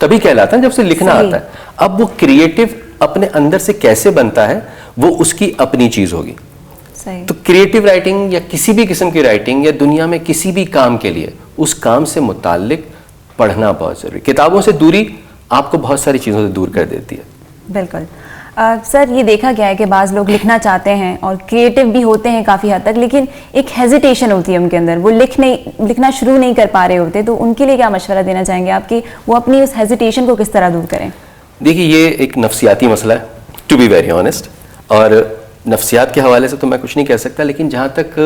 تبھی کہلاتا ہے جب سے لکھنا آتا ہے. اب وہ کریٹو اپنے اندر سے کیسے بنتا ہے وہ اس کی اپنی چیز ہوگی. تو کریٹو رائٹنگ یا کسی بھی قسم کی رائٹنگ یا دنیا میں کسی بھی کام کے لیے اس کام سے متعلق پڑھنا بہت ضروری. کتابوں سے دوری آپ کو بہت ساری چیزوں سے دور کر دیتی ہے. بالکل. سر یہ دیکھا گیا ہے کہ بعض لوگ لکھنا چاہتے ہیں اور کریٹو بھی ہوتے ہیں کافی حد تک, لیکن ایک ہیزیٹیشن ہوتی ہے ان کے اندر, وہ لکھنا شروع نہیں کر پا رہے ہوتے, تو ان کے لیے کیا مشورہ دینا چاہیں گے آپ کہ وہ اپنی اس ہیزیٹیشن کو کس طرح دور کریں؟ دیکھیے یہ ایک نفسیاتی مسئلہ ہے, ٹو بی ویری آنیسٹ, اور نفسیات کے حوالے سے تو میں کچھ نہیں کہہ سکتا, لیکن جہاں تک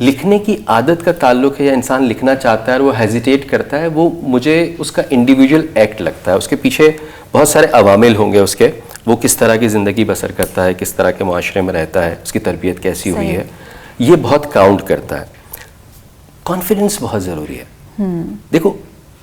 لکھنے کی عادت کا تعلق ہے یا انسان لکھنا چاہتا ہے اور وہ ہیزیٹیٹ کرتا ہے, وہ مجھے اس کا انڈیویجول ایکٹ لگتا ہے. اس کے پیچھے بہت سارے عوامل ہوں گے اس کے, وہ کس طرح کی زندگی بسر کرتا ہے, کس طرح کے معاشرے میں رہتا ہے, اس کی تربیت کیسی ہوئی ہے, یہ بہت کاؤنٹ کرتا ہے. کانفیڈنس بہت ضروری ہے. دیکھو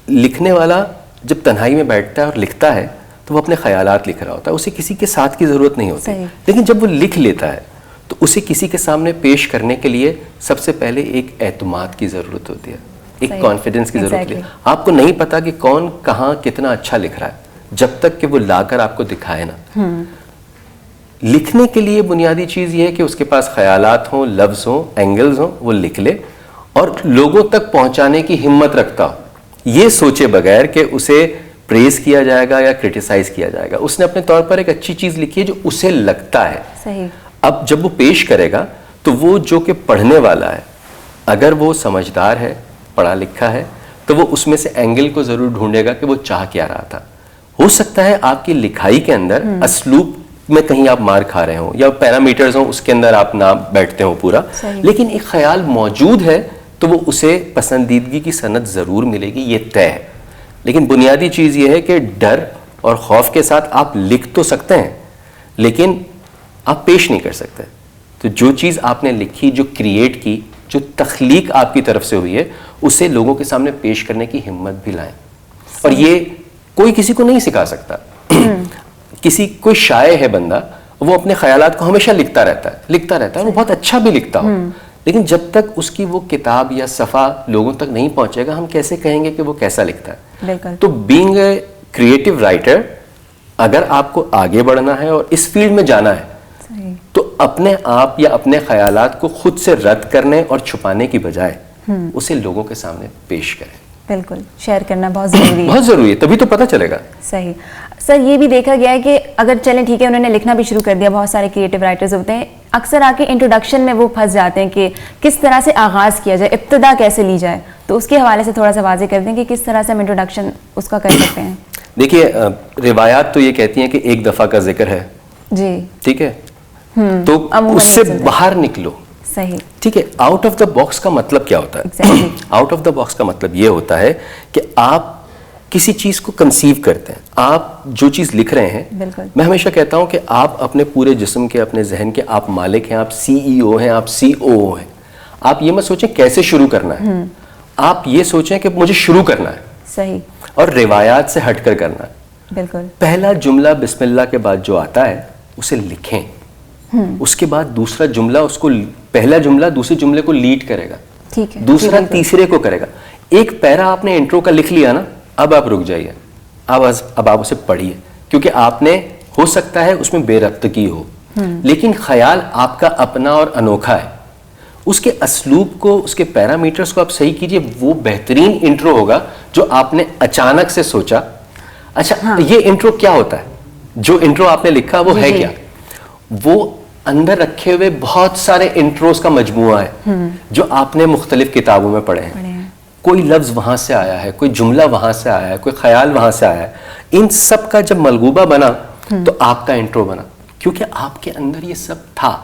لکھنے والا جب تنہائی میں بیٹھتا ہے اور لکھتا ہے تو وہ اپنے خیالات لکھ رہا ہوتا ہے, اسے کسی کے ساتھ کی ضرورت نہیں ہوتی. لیکن جب وہ لکھ لیتا ہے تو اسے کسی کے سامنے پیش کرنے کے لیے سب سے پہلے ایک اعتماد کی ضرورت ہوتی ہے, ایک کانفیڈنس کی ضرورت ہوتی ہے. آپ کو نہیں پتا کہ کون کہاں کتنا اچھا لکھ رہا ہے جب تک کہ وہ لا کر آپ کو دکھائے نا. لکھنے کے لیے بنیادی چیز یہ ہے کہ اس کے پاس خیالات ہوں, لفظ ہوں, اینگلز ہوں, وہ لکھ لے اور لوگوں تک پہنچانے کی ہمت رکھتا ہو, یہ سوچے بغیر کہ اسے پریز کیا جائے گا یا کرٹیسائز کیا جائے گا. اس نے اپنے طور پر ایک اچھی چیز لکھی ہے جو اسے لگتا ہے. صحیح. اب جب وہ پیش کرے گا تو وہ جو کہ پڑھنے والا ہے, اگر وہ سمجھدار ہے, پڑھا لکھا ہے, تو وہ اس میں سے اینگل کو ضرور ڈھونڈے گا کہ وہ چاہ کیا رہا تھا. ہو سکتا ہے آپ کی لکھائی کے اندر اسلوب میں کہیں آپ مار کھا رہے ہوں یا پیرامیٹرز ہوں اس کے اندر آپ نہ بیٹھتے ہوں پورا, لیکن ایک خیال موجود ہے تو وہ اسے پسندیدگی کی سند ضرور ملے گی, یہ طے ہے. لیکن بنیادی چیز یہ ہے کہ ڈر اور خوف کے ساتھ آپ لکھ تو سکتے ہیں لیکن آپ پیش نہیں کر سکتے. تو جو چیز آپ نے لکھی, جو کریٹ کی, جو تخلیق آپ کی طرف سے ہوئی ہے, اسے لوگوں کے سامنے پیش کرنے کی ہمت بھی لائیں. اور یہ کوئی کسی کو نہیں سکھا سکتا. کوئی شاعر ہے بندہ, وہ اپنے خیالات کو ہمیشہ لکھتا رہتا ہے, وہ بہت اچھا بھی لکھتا ہو, لیکن جب تک اس کی وہ کتاب یا صفحہ لوگوں تک نہیں پہنچے گا, ہم کیسے کہیں گے کہ وہ کیسا لکھتا ہے؟ تو بینگ اے کریٹو رائٹر, اگر آپ کو آگے بڑھنا ہے اور اس فیلڈ میں جانا ہے تو اپنے آپ یا اپنے خیالات کو خود سے رد کرنے اور چھپانے کی بجائے اسے لوگوں کے سامنے پیش کریں. بالکل, شیئر کرنا بہت ضروری ہے. بہت ضروری ہے, تبھی تو پتہ چلے گا. صحیح. سر یہ بھی دیکھا گیا ہے کہ اگر چلیں ٹھیک ہے انہوں نے لکھنا بھی شروع کر دیا, بہت سارے کریٹو رائٹرز ہوتے ہیں, اکثر آ کے انٹروڈکشن میں وہ پھنس جاتے ہیں کہ کس طرح سے آغاز کیا جائے, ابتدا کیسے لی جائے. تو اس کے حوالے سے تھوڑا سا واضح کر دیں کہ کس طرح سے ہم انٹروڈکشن اس کا کر سکتے ہیں. دیکھیے روایات تو یہ کہتی ہیں کہ ایک دفعہ کا ذکر ہے جی, ٹھیک ہے, تو اس سے باہر نکلو. صحیح, ٹھیک ہے. آؤٹ آف دا باکس کا مطلب کیا ہوتا ہے؟ آؤٹ آف دا باکس کا مطلب یہ ہوتا ہے کہ آپ کسی چیز کو کنسیو کرتے ہیں, آپ جو چیز لکھ رہے ہیں. میں ہمیشہ کہتا ہوں کہ آپ اپنے پورے جسم کے, اپنے ذہن کے آپ مالک ہیں, آپ سی ای او ہیں, آپ سی او او ہیں. آپ یہ مت سوچیں کیسے شروع کرنا ہے, آپ یہ سوچیں کہ مجھے شروع کرنا ہے. صحیح. اور روایات سے ہٹ کر کرنا ہے. بالکل. پہلا جملہ بسم اللہ کے بعد جو آتا ہے اسے لکھیں, اس کے بعد دوسرا جملہ اس کو, پہلا جملہ دوسرے جملے کو لیڈ کرے گا, ٹھیک ہے, دوسرا تیسرے کو کرے گا. ایک پیرا آپ نے انٹرو کا لکھ لیا نا, اب آپ رک جائیے, اب آپ اسے پڑھیے, کیونکہ آپ نے ہو سکتا ہے اس میں بے ربطگی ہو, لیکن خیال آپ کا اپنا اور انوکھا ہے. اس کے اسلوب کو, اس کے پیرامیٹرز کو آپ صحیح کیجئے, وہ بہترین انٹرو ہوگا جو آپ نے اچانک سے سوچا. اچھا یہ انٹرو کیا ہوتا ہے, جو انٹرو آپ نے لکھا وہ ہے کیا؟ وہ اندر رکھے ہوئے بہت سارے انٹروز کا مجموعہ ہے جو آپ نے مختلف کتابوں میں پڑھے ہیں. کوئی لفظ وہاں سے آیا ہے, کوئی جملہ وہاں سے آیا ہے, کوئی خیال وہاں سے آیا ہے. ان سب کا جب ملغوبہ بنا تو آپ کا انٹرو بنا, کیونکہ آپ کے اندر یہ سب تھا.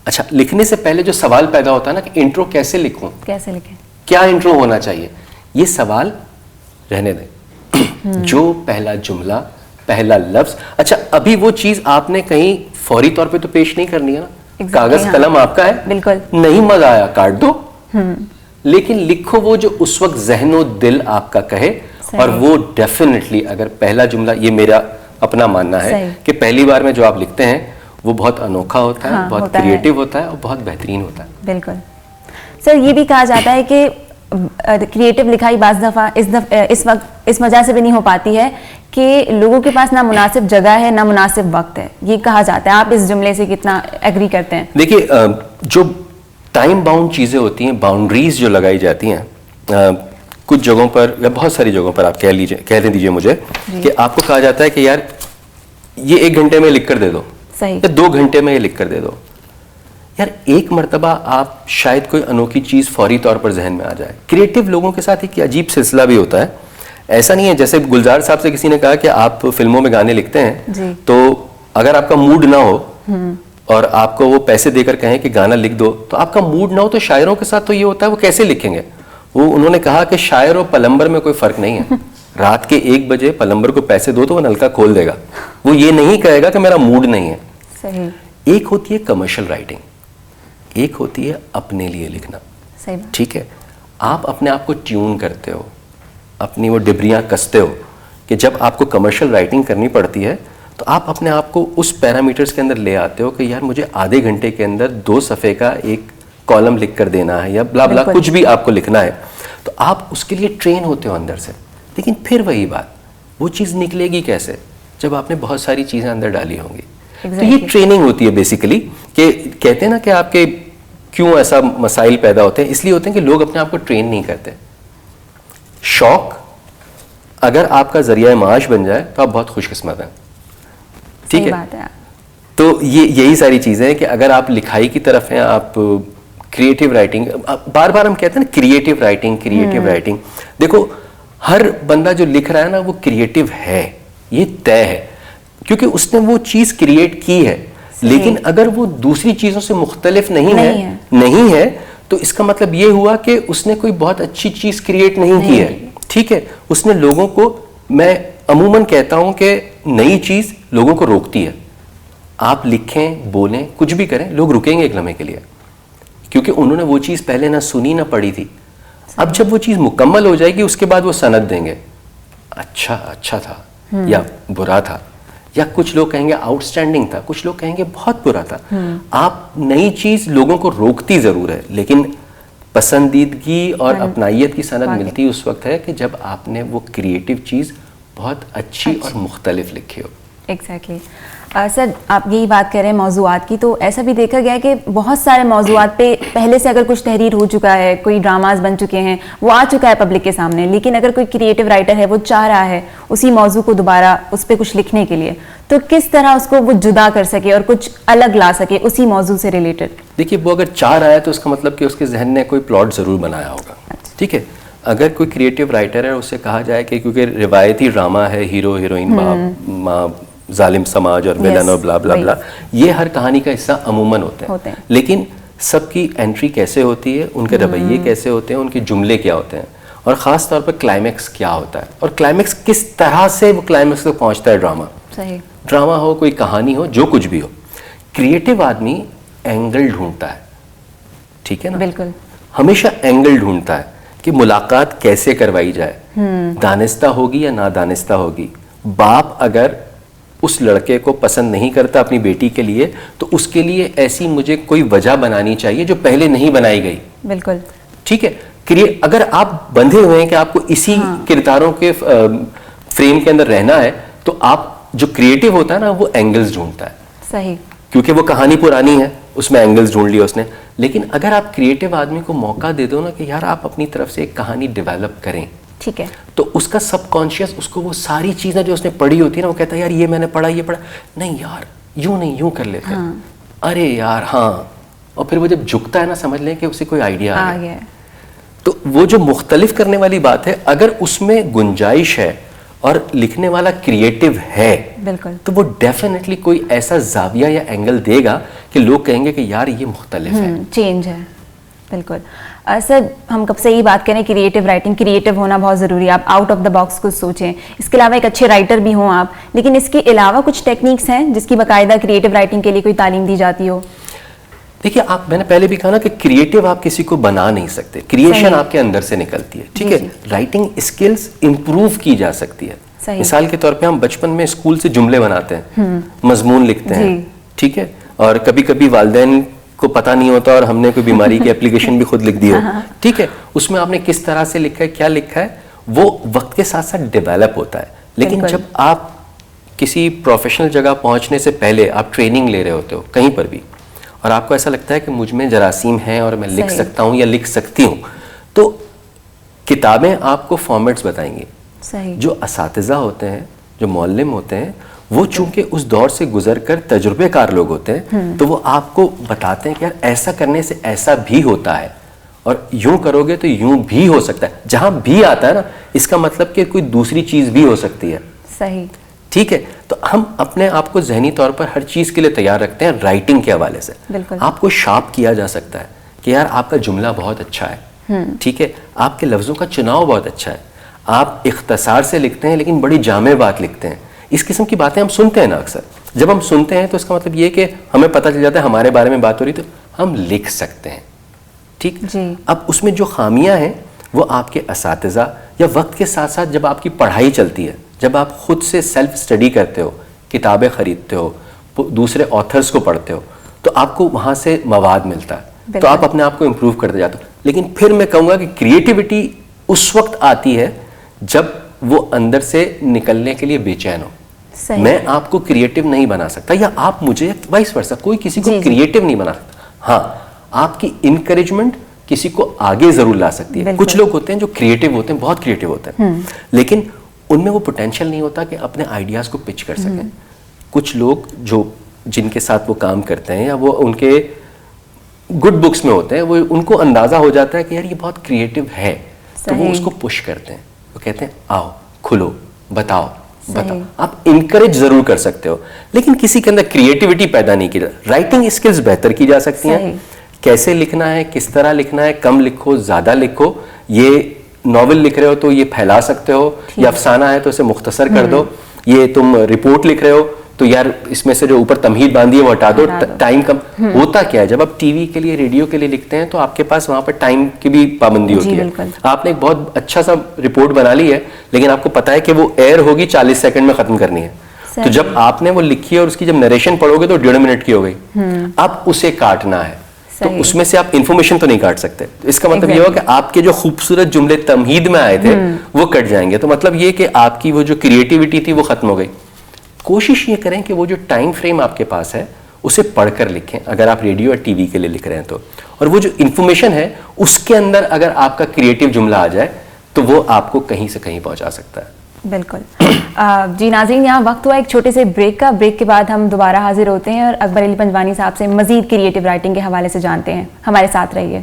اچھا لکھنے سے پہلے جو سوال پیدا ہوتا ہے نا کہ انٹرو کیسے لکھوں, کیسے لکھیں, کیا انٹرو ہونا چاہیے, یہ سوال رہنے دیں. جو پہلا جملہ, پہلا لفظ, اچھا ابھی وہ چیز آپ نے کہیں فوری طور پہ تو پیش نہیں کرنی ہے نا, کاغذ قلم آپ کا ہے, بالکل نہیں مزہ آیا کاٹ دو, لیکن لکھو وہ جو اس وقت ذہن و دل آپ کا کہے. اور وہ ڈیفینیٹلی, اگر پہلا جملہ, یہ میرا اپنا ماننا ہے کہ پہلی بار میں جو آپ لکھتے ہیں وہ بہت انوکھا ہوتا ہے, بہت کریٹو ہوتا ہے اور بہت بہترین ہوتا ہے. بالکل. سر یہ بھی کہا جاتا ہے کہ کریٹو لکھائی بعض دفعہ اس وقت اس وجہ سے بھی نہیں ہو پاتی ہے کہ لوگوں کے پاس نہ مناسب جگہ ہے نہ مناسب وقت ہے, یہ کہا جاتا ہے. آپ اس جملے سے کتنا ایگری کرتے ہیں؟ دیکھیے جو ٹائم باؤنڈ چیزیں ہوتی ہیں, باؤنڈریز جو لگائی جاتی ہیں کچھ جگہوں پر یا بہت ساری جگہوں پر, آپ کہہ دیجیے مجھے کہ آپ کو کہا جاتا ہے کہ یار یہ 1 گھنٹے میں لکھ کر دے دو, یا 2 گھنٹے میں یہ لکھ کر دے دو. یار ایک مرتبہ آپ شاید کوئی انوکھی چیز فوری طور پر ذہن میں آ جائے. کریٹو لوگوں کے ساتھ ایک عجیب سلسلہ بھی ہوتا ہے. ایسا نہیں ہے جیسے گلزار صاحب سے کسی نے کہا کہ آپ فلموں میں گانے لکھتے ہیں تو اگر آپ کا موڈ نہ ہو اور آپ کو وہ پیسے دے کر کہیں کہ گانا لکھ دو, تو آپ کا موڈ نہ ہو تو شاعروں کے ساتھ تو یہ ہوتا ہے وہ کیسے لکھیں گے. وہ انہوں نے کہا کہ شاعر و پلمبر میں کوئی فرق نہیں ہے. رات کے 1 بجے پلمبر کو پیسے دو تو وہ نلکا کھول دے گا, وہ یہ نہیں کہے گا کہ میرا موڈ نہیں ہے. صحیح. ایک ہوتی ہے کمرشل رائٹنگ, ایک ہوتی ہے اپنے لیے لکھنا. ٹھیک ہے, آپ اپنے آپ کو ٹیون کرتے ہو, اپنی وہ ڈبریاں کستے ہو کہ جب آپ کو کمرشل رائٹنگ کرنی پڑتی ہے تو آپ اپنے آپ کو اس پیرامیٹرز کے اندر لے آتے ہو کہ یار مجھے آدھے گھنٹے کے اندر 2 صفحے کا ایک کالم لکھ کر دینا ہے یا بلا بلا کچھ بھی آپ کو لکھنا ہے, تو آپ اس کے لیے ٹرین ہوتے ہو اندر سے. لیکن پھر وہی بات, وہ چیز نکلے گی کیسے جب آپ نے بہت ساری چیزیں اندر ڈالی ہوں گی. تو یہ ٹریننگ ہوتی ہے بیسیکلی, کہ کہتے ہیں نا کہ آپ کے کیوں ایسا مسائل پیدا ہوتے ہیں, اس لیے ہوتے ہیں کہ لوگ اپنے آپ کو ٹرین نہیں کرتے. شوق اگر آپ کا ذریعہ معاش بن جائے تو آپ بہت خوش قسمت ہیں. ٹھیک ہے, تو یہی ساری چیزیں ہیں کہ اگر آپ لکھائی کی طرف ہیں, آپ کریٹو رائٹنگ, بار بار ہم کہتے ہیں نا کریٹو رائٹنگ. دیکھو ہر بندہ جو لکھ رہا ہے نا وہ کریٹو ہے, یہ طے ہے, کیونکہ اس نے وہ چیز کریٹ کی ہے. لیکن اگر وہ دوسری چیزوں سے مختلف نہیں ہے تو اس کا مطلب یہ ہوا کہ اس نے کوئی بہت اچھی چیز کریٹ نہیں کی ہے. ٹھیک ہے, اس نے لوگوں کو, میں عموماً کہتا ہوں کہ نئی چیز لوگوں کو روکتی ہے. آپ لکھیں, بولیں, کچھ بھی کریں, لوگ رکیں گے ایک لمحے کے لیے, کیونکہ انہوں نے وہ چیز پہلے نہ سنی نہ پڑھی تھی. اب جب وہ چیز مکمل ہو جائے گی اس کے بعد وہ سند دیں گے, اچھا تھا یا برا تھا, یا کچھ لوگ کہیں گے آؤٹ اسٹینڈنگ تھا, کچھ لوگ کہیں گے بہت برا تھا. آپ نئی چیز لوگوں کو روکتی ضرور ہے, لیکن پسندیدگی اور اپنائیت کی سند ملتی اس وقت ہے کہ جب آپ نے وہ کریٹو چیز بہت اچھی اور مختلف لکھی ہو. ایگزیکٹلی. سر آپ یہی بات کر رہے ہیں موضوعات کی, تو ایسا بھی دیکھا گیا ہے کہ بہت سارے موضوعات پہ پہلے سے اگر کچھ تحریر ہو چکا ہے, کوئی ڈراماز بن چکے ہیں, وہ آ چکا ہے پبلک کے سامنے, لیکن اگر کوئی کریٹو رائٹر ہے وہ چاہ رہا ہے اسی موضوع کو دوبارہ اس پہ کچھ لکھنے کے لیے, تو کس طرح اس کو وہ جدا کر سکے اور کچھ الگ لا سکے اسی موضوع سے ریلیٹڈ؟ دیکھیے وہ اگر چاہ رہا ہے تو اس کا مطلب کہ اس کے ذہن نے کوئی پلاٹ ضرور بنایا ہوگا. ٹھیک ہے, اگر کوئی کریٹو رائٹر ہے, اس سے کہا جائے کہ کیونکہ روایتی ڈرامہ ہے, ہیرو ہیروئن, ماں ظالم سماج اور ویلن اور بلا بلا بلا, یہ ہر کہانی کا حصہ عموماً ہوتے ہیں. لیکن سب کی انٹری کیسے ہوتی ہے, ان کے رویے کیسے ہوتے ہیں, ان کے جملے کیا ہوتے ہیں, اور خاص طور پر کلائمیکس کیا ہوتا ہے, اور کلائمیکس کس طرح سے وہ کلائمیکس تک پہنچتا ہے. ڈرامہ ہو, کوئی کہانی ہو, جو کچھ بھی ہو, کریٹو آدمی اینگل ڈھونڈتا ہے. ٹھیک ہے نا, بالکل ہمیشہ اینگل ڈھونڈتا ہے کہ ملاقات کیسے کروائی جائے, دانستہ ہوگی یا نادانستہ ہوگی. باپ اگر اس لڑکے کو پسند نہیں کرتا اپنی بیٹی کے لیے تو اس کے لیے ایسی مجھے کوئی وجہ بنانی چاہیے جو پہلے نہیں بنائی گئی. بالکل ٹھیک ہے. اگر آپ بندھے ہوئے ہیں کہ آپ کو اسی کرداروں کے فریم کے اندر رہنا ہے, تو آپ جو کریٹو ہوتا ہے نا وہ اینگلز ڈھونڈتا ہے. صحیح, کیونکہ وہ کہانی پرانی ہے, اس میں اینگلز ڈھونڈ لیا اس نے. لیکن اگر آپ کریٹو آدمی کو موقع دے دو نا کہ یار آپ اپنی طرف سے ایک کہانی ڈیولپ کریں, ٹھیک ہے, تو اس کا سب کانشیس اس کو وہ ساری چیزیں جو اس نے پڑھی ہوتی ہے نا, وہ کہتا ہے یار یہ میں نے پڑھا, یہ پڑھا نہیں یار, یوں نہیں, یوں کر لیتے, ارے یار ہاں, اور پھر وہ جب جھکتا ہے نا سمجھ لیں کہ اسے کوئی آئیڈیا آ گیا. تو وہ جو مختلف کرنے والی بات ہے, اگر اس میں گنجائش ہے اور لکھنے والا کریٹو ہے, بالکل, تو وہ ڈیفینیٹلی کوئی ایسا زاویہ یا اینگل دے گا کہ لوگ کہیں گے کہ یار یہ مختلف ہے, چینج ہے. بالکل. سر ہم کب سے یہ بات کریں کریٹو رائٹنگ, کریٹو ہونا بہت ضروری ہے, آپ آؤٹ آف دا باکس کچھ سوچیں. اس کے علاوہ ایک اچھے رائٹر بھی ہوں آپ, لیکن اس کے علاوہ کچھ ٹیکنیکس ہیں جس کی باقاعدہ کریٹو رائٹنگ کے لیے کوئی تعلیم دی جاتی ہو؟ دیکھیے میں نے پہلے بھی کہا نا کہ کریٹو آپ کسی کو بنا نہیں سکتے, کریشن آپ کے اندر سے نکلتی ہے. ٹھیک ہے, رائٹنگ اسکلز امپروو کی جا سکتی ہے. مثال کے طور پہ ہم بچپن میں اسکول سے جملے بناتے ہیں, مضمون لکھتے ہیں, ٹھیک ہے, اور کبھی کبھی والدین کو پتہ نہیں ہوتا اور ہم نے کوئی بیماری کی اپلیکیشن بھی خود لکھ دی ہو, ٹھیک ہے, اس میں آپ نے کس طرح سے لکھا ہے, کیا لکھا ہے, وہ وقت کے ساتھ ساتھ ڈیولپ ہوتا ہے. لیکن جب آپ کسی پروفیشنل جگہ پہنچنے سے پہلے آپ ٹریننگ لے رہے ہوتے ہو کہیں پر بھی, اور آپ کو ایسا لگتا ہے کہ مجھ میں جراثیم ہیں اور میں لکھ سکتا ہوں یا لکھ سکتی ہوں, تو کتابیں آپ کو فارمیٹس بتائیں گی. جو اساتذہ ہوتے ہیں, جو معلم ہوتے ہیں, وہ چونکہ اس دور سے گزر کر تجربے کار لوگ ہوتے ہیں, تو وہ آپ کو بتاتے ہیں کہ یار ایسا کرنے سے ایسا بھی ہوتا ہے, اور یوں کرو گے تو یوں بھی ہو سکتا ہے. جہاں بھی آتا ہے نا, اس کا مطلب کہ کوئی دوسری چیز بھی ہو سکتی ہے. صحیح, ٹھیک ہے. تو ہم اپنے آپ کو ذہنی طور پر ہر چیز کے لیے تیار رکھتے ہیں. رائٹنگ کے حوالے سے آپ کو شارپ کیا جا سکتا ہے کہ یار آپ کا جملہ بہت اچھا ہے, ٹھیک ہے, آپ کے لفظوں کا چناؤ بہت اچھا ہے, آپ اختصار سے لکھتے ہیں لیکن بڑی جامع بات لکھتے ہیں. اس قسم کی باتیں ہم سنتے ہیں نا اکثر. جب ہم سنتے ہیں تو اس کا مطلب یہ کہ ہمیں پتہ چل جاتا ہے ہمارے بارے میں بات ہو رہی تو ہم لکھ سکتے ہیں. ٹھیک. اب اس میں جو خامیاں ہیں وہ آپ کے اساتذہ, یا وقت کے ساتھ ساتھ جب آپ کی پڑھائی چلتی ہے, جب آپ خود سے سیلف اسٹڈی کرتے ہو, کتابیں خریدتے ہو, دوسرے آتھرز کو پڑھتے ہو, تو آپ کو وہاں سے مواد ملتا ہے, تو آپ اپنے آپ کو امپروو کرتے جاتے ہو. لیکن پھر میں کہوں گا کہ کریٹیوٹی اس وقت آتی ہے جب وہ اندر سے نکلنے کے لیے بے چین ہو. میں آپ کو کریٹیو نہیں بنا سکتا, یا آپ مجھے وائس ورسا, کوئی کسی کو کریٹیو نہیں بنا سکتا. ہاں, آپ کی انکریجمنٹ کسی کو آگے ضرور لا سکتی ہے. کچھ لوگ ہوتے ہیں جو کریٹیو ہوتے ہیں, بہت کریٹیو ہوتے ہیں, لیکن ان میں وہ پوٹینشیل نہیں ہوتا کہ اپنے آئیڈیاز کو پچ کر سکیں. کچھ لوگ جو جن کے ساتھ وہ کام کرتے ہیں, یا وہ ان کے گڈ بکس میں ہوتے ہیں, وہ ان کو اندازہ ہو جاتا ہے کہ یار یہ بہت کریٹیو ہے, تو وہ اس کو پش کرتے ہیں. وہ کہتے ہیں آؤ کھلو, بتاؤ. آپ انکریج ضرور کر سکتے ہو, لیکن کسی کے اندر کریٹیوٹی پیدا نہیں کی جاتی. رائٹنگ اسکلز بہتر کی جا سکتی ہیں. کیسے لکھنا ہے, کس طرح لکھنا ہے, کم لکھو زیادہ لکھو. یہ ناول لکھ رہے ہو تو یہ پھیلا سکتے ہو, یہ افسانہ ہے تو اسے مختصر کر دو. یہ تم رپورٹ لکھ رہے ہو تو یار اس میں سے جو اوپر تمہید باندھی ہے وہ ہٹا دو, ٹائم کم. ہوتا کیا ہے, جب آپ ٹی وی کے لیے, ریڈیو کے لیے لکھتے ہیں تو آپ کے پاس وہاں پر ٹائم کی بھی پابندی ہوتی ہے. آپ نے ایک بہت اچھا سا رپورٹ بنا لی ہے, لیکن آپ کو پتا ہے کہ وہ ایئر ہوگی 40 سیکنڈ میں ختم کرنی ہے. تو جب آپ نے وہ لکھی ہے اور اس کی جب نریشن پڑھو گے تو 1.5 منٹ کی ہو گئی. اب اسے کاٹنا ہے, تو اس میں سے آپ انفارمیشن تو نہیں کاٹ سکتے. اس کا مطلب یہ ہو کہ آپ کے جو خوبصورت جملے تمہید میں آئے تھے وہ کٹ جائیں گے. تو مطلب یہ کہ آپ کی وہ جو کریٹیوٹی تھی وہ ختم ہو گئی. کوشش یہ کریں کہ وہ جو ٹائم فریم آپ کے پاس ہے اسے پڑھ کر لکھیں, اگر آپ ریڈیو اور ٹی وی کے لیے لکھ رہے ہیں تو. اور وہ جو انفارمیشن ہے اس کے اندر اگر آپ کا کریٹیو جملہ آ جائے تو وہ آپ کو کہیں سے کہیں پہنچا سکتا ہے. بالکل. جی ناظرین, یہاں وقت ہوا ایک چھوٹے سے بریک کا. بریک کے بعد ہم دوبارہ حاضر ہوتے ہیں اور اکبر علی پنجوانی صاحب سے مزید کریٹیو رائٹنگ کے حوالے سے جانتے ہیں. ہمارے ساتھ رہیے.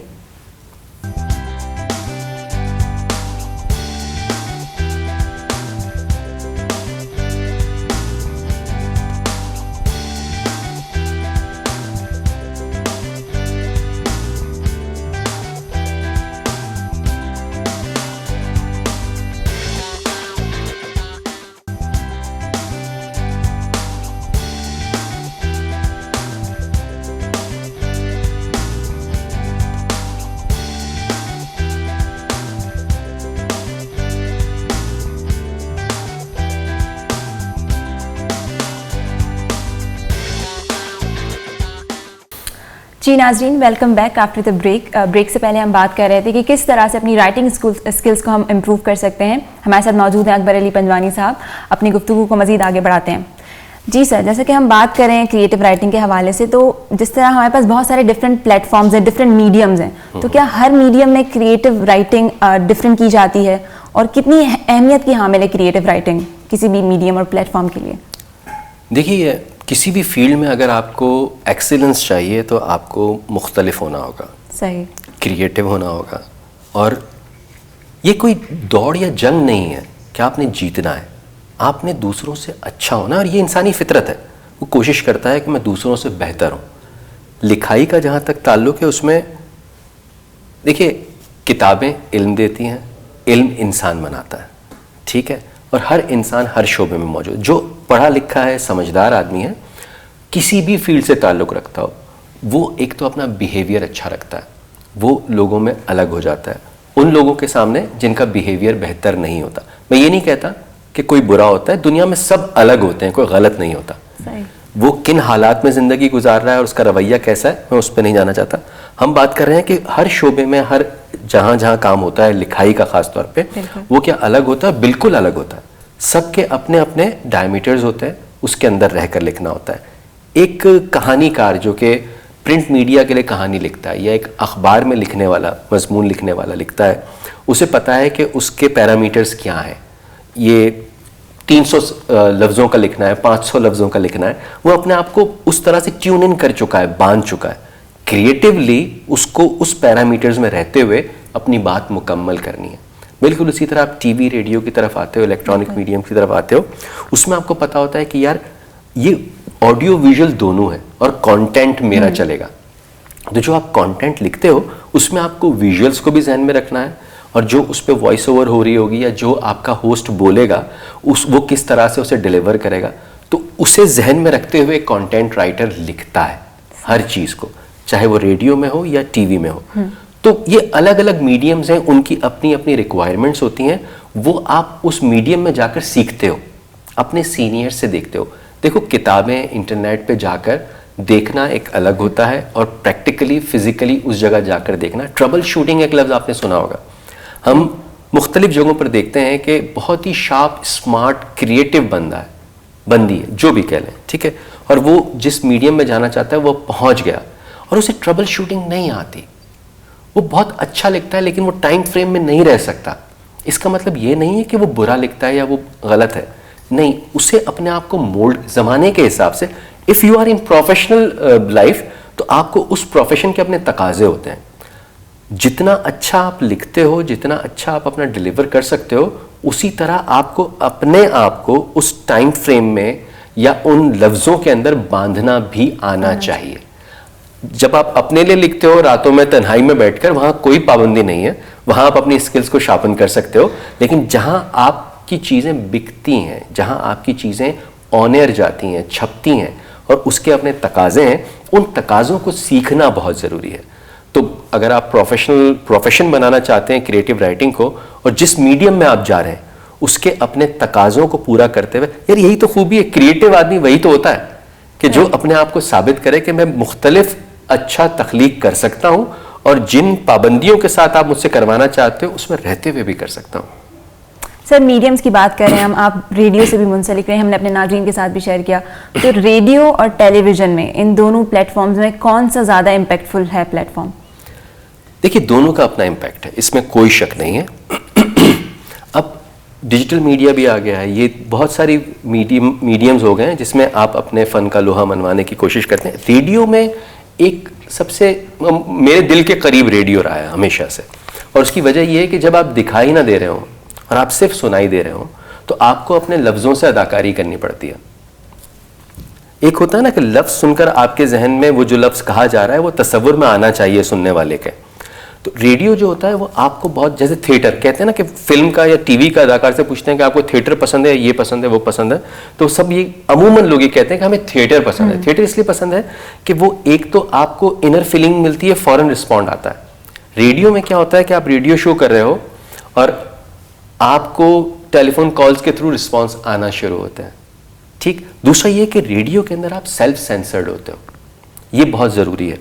جی ناظرین, welcome back after the break. Break سے پہلے ہم بات کر رہے تھے کہ کس طرح سے اپنی رائٹنگ اسکلس کو ہم امپروو کر سکتے ہیں. ہمارے ساتھ موجود ہیں اکبر علی پنجوانی صاحب, اپنی گفتگو کو مزید آگے بڑھاتے ہیں. جی سر, جیسا کہ ہم بات کریں ہیں کریٹیو رائٹنگ کے حوالے سے, تو جس طرح ہمارے پاس بہت سارے ڈفرینٹ پلیٹ فارمز ہیں, ڈفرینٹ میڈیمز ہیں, تو کیا ہر میڈیم میں کریٹیو رائٹنگ ڈفرینٹ کی جاتی ہے, اور کتنی اہمیت کی حامل ہے کریٹیو رائٹنگ کسی بھی میڈیم اور پلیٹ فارم کے لیے؟ دیکھیے, کسی بھی فیلڈ میں اگر آپ کو ایکسیلنس چاہیے تو آپ کو مختلف ہونا ہوگا, صحیح, کریٹیو ہونا ہوگا. اور یہ کوئی دوڑ یا جنگ نہیں ہے کہ آپ نے جیتنا ہے, آپ نے دوسروں سے اچھا ہونا. اور یہ انسانی فطرت ہے, وہ کوشش کرتا ہے کہ میں دوسروں سے بہتر ہوں. لکھائی کا جہاں تک تعلق ہے, اس میں دیکھیے کتابیں علم دیتی ہیں, علم انسان بناتا ہے, ٹھیک ہے. اور ہر انسان ہر شعبے میں موجود, جو پڑھا لکھا ہے, سمجھدار آدمی ہے, کسی بھی فیلڈ سے تعلق رکھتا ہو, وہ ایک تو اپنا بیہیویئر اچھا رکھتا ہے, وہ لوگوں میں الگ ہو جاتا ہے ان لوگوں کے سامنے جن کا بیہیویئر بہتر نہیں ہوتا. میں یہ نہیں کہتا کہ کوئی برا ہوتا ہے, دنیا میں سب الگ ہوتے ہیں, کوئی غلط نہیں ہوتا. وہ کن حالات میں زندگی گزار رہا ہے اور اس کا رویہ کیسا ہے، میں اس پہ نہیں جانا چاہتا. ہم بات کر رہے ہیں کہ ہر شعبے میں، ہر جہاں جہاں کام ہوتا ہے، لکھائی کا خاص طور پہ، وہ کیا الگ ہوتا ہے؟ بالکل الگ ہوتا ہے. سب کے اپنے اپنے ڈائمیٹرز ہوتے ہیں، اس کے اندر رہ کر لکھنا ہوتا ہے. ایک کہانی کار جو کہ پرنٹ میڈیا کے لیے کہانی لکھتا ہے، یا ایک اخبار میں لکھنے والا، مضمون لکھنے والا لکھتا ہے، اسے پتا ہے کہ اس کے پیرامیٹرز کیا ہیں. یہ 300 لفظوں کا لکھنا ہے، 500 لفظوں کا لکھنا ہے. وہ اپنے آپ کو اس طرح سے ٹیون ان کر چکا ہے، باندھ چکا ہے. کریٹیولی اس کو اس پیرامیٹرز میں رہتے ہوئے اپنی بات مکمل کرنی ہے. بالکل اسی طرح آپ ٹی وی ریڈیو کی طرف آتے ہو، الیکٹرانک میڈیم کی طرف آتے ہو، اس میں آپ کو پتا ہوتا ہے کہ یار یہ آڈیو ویژول دونوں ہے اور کانٹینٹ میرا چلے گا. تو جو آپ کانٹینٹ لکھتے ہو اس میں آپ کو ویژولس کو بھی ذہن میں رکھنا ہے، اور جو اس پہ وائس اوور ہو رہی ہوگی یا جو آپ کا ہوسٹ بولے گا وہ کس طرح سے اسے ڈیلیور کرے گا. تو اسے ذہن میں رکھتے ہوئے کانٹینٹ رائٹر لکھتا ہے ہر چیز کو، چاہے وہ ریڈیو میں ہو یا ٹی وی میں ہو. تو یہ الگ الگ میڈیمز ہیں، ان کی اپنی اپنی ریکوائرمنٹس ہوتی ہیں. وہ آپ اس میڈیم میں جا کر سیکھتے ہو، اپنے سینئر سے دیکھتے ہو. دیکھو کتابیں انٹرنیٹ پہ جا کر دیکھنا ایک الگ ہوتا ہے، اور پریکٹیکلی فزیکلی اس جگہ جا کر دیکھنا. ٹربل شوٹنگ ایک لفظ آپ نے سنا ہوگا. ہم مختلف جگہوں پر دیکھتے ہیں کہ بہت ہی شارپ، اسمارٹ، کریٹو بندہ ہے، بندی ہے، جو بھی کہہ لیں، ٹھیک ہے، اور وہ جس میڈیم میں جانا چاہتا ہے وہ پہنچ گیا، اور اسے ٹربل شوٹنگ نہیں آتی. وہ بہت اچھا لکھتا ہے لیکن وہ ٹائم فریم میں نہیں رہ سکتا. اس کا مطلب یہ نہیں ہے کہ وہ برا لکھتا ہے یا وہ غلط ہے، نہیں. اسے اپنے آپ کو مولڈ زمانے کے حساب سے، if you are in professional life, تو آپ کو اس پروفیشن کے اپنے تقاضے ہوتے ہیں. جتنا اچھا آپ لکھتے ہو، جتنا اچھا آپ اپنا ڈیلیور کر سکتے ہو، اسی طرح آپ کو اپنے آپ کو اس ٹائم فریم میں یا ان لفظوں کے اندر باندھنا بھی آنا چاہیے. جب آپ اپنے لیے لکھتے ہو راتوں میں تنہائی میں بیٹھ کر، وہاں کوئی پابندی نہیں ہے، وہاں آپ اپنی اسکلز کو شارپن کر سکتے ہو. لیکن جہاں آپ کی چیزیں بکتی ہیں، جہاں آپ کی چیزیں آن ایئر جاتی ہیں، چھپتی ہیں، اور اس کے اپنے تقاضے ہیں، ان تقاضوں کو سیکھنا بہت ضروری ہے. تو اگر آپ پروفیشن بنانا چاہتے ہیں کریٹیو رائٹنگ کو، اور جس میڈیم میں آپ جا رہے ہیں اس کے اپنے تقاضوں کو پورا کرتے ہوئے، یار یہی تو خوبی ہے. کریٹیو آدمی وہی تو ہوتا ہے کہ جو اپنے آپ کو ثابت کرے کہ میں مختلف اچھا تخلیق کر سکتا ہوں، اور جن پابندیوں کے ساتھ آپ مجھ سے کروانا چاہتے ہو اس میں رہتے ہوئے بھی کر سکتا ہوں. سر میڈیمز کی بات کر رہے ہیں ہم، آپ ریڈیو سے بھی منسلک رہے ہیں، ہم نے اپنے ناظرین کے ساتھ بھی شیئر کیا. تو ریڈیو اور ٹیلی ویژن میں، ان دونوں پلیٹ فارمز میں کون سا زیادہ امپیکٹفل ہے پلیٹ فارم؟ دیکھیے دونوں کا اپنا امپیکٹ ہے، اس میں کوئی شک نہیں ہے. اب ڈیجیٹل میڈیا بھی آ گیا ہے، یہ بہت ساری میڈیمز ہو گئے ہیں جس میں آپ اپنے فن کا لوہا منوانے کی کوشش کرتے ہیں. ریڈیو میں ایک سب سے میرے دل کے قریب ریڈیو رہا ہے ہمیشہ سے، اور اس کی وجہ یہ ہے کہ جب آپ دکھائی نہ دے رہے ہوں اور آپ صرف سنائی دے رہے ہوں، تو آپ کو اپنے لفظوں سے اداکاری کرنی پڑتی ہے. ایک ہوتا ہے نا کہ لفظ سن کر آپ کے ذہن میں وہ جو لفظ کہا جا رہا ہے وہ تصور میں آنا چاہیے سننے والے کے. تو ریڈیو جو ہوتا ہے وہ آپ کو بہت، جیسے تھیٹر کہتے ہیں نا کہ فلم کا یا ٹی وی کا اداکار سے پوچھتے ہیں کہ آپ کو تھیٹر پسند ہے، یہ پسند ہے، وہ پسند ہے، تو سب یہ عموماً لوگ یہ کہتے ہیں کہ ہمیں تھیٹر پسند ہے. تھیٹر اس لیے پسند ہے کہ وہ ایک تو آپ کو انر فیلنگ ملتی ہے، فوراً رسپونڈ آتا ہے. ریڈیو میں کیا ہوتا ہے کہ آپ ریڈیو شو کر رہے ہو اور آپ کو ٹیلی فون کالز کے تھرو رسپانس آنا شروع ہوتا ہے. ٹھیک. دوسرا یہ کہ ریڈیو کے اندر آپ سیلف سینسرڈ ہوتے ہو، یہ بہت ضروری ہے.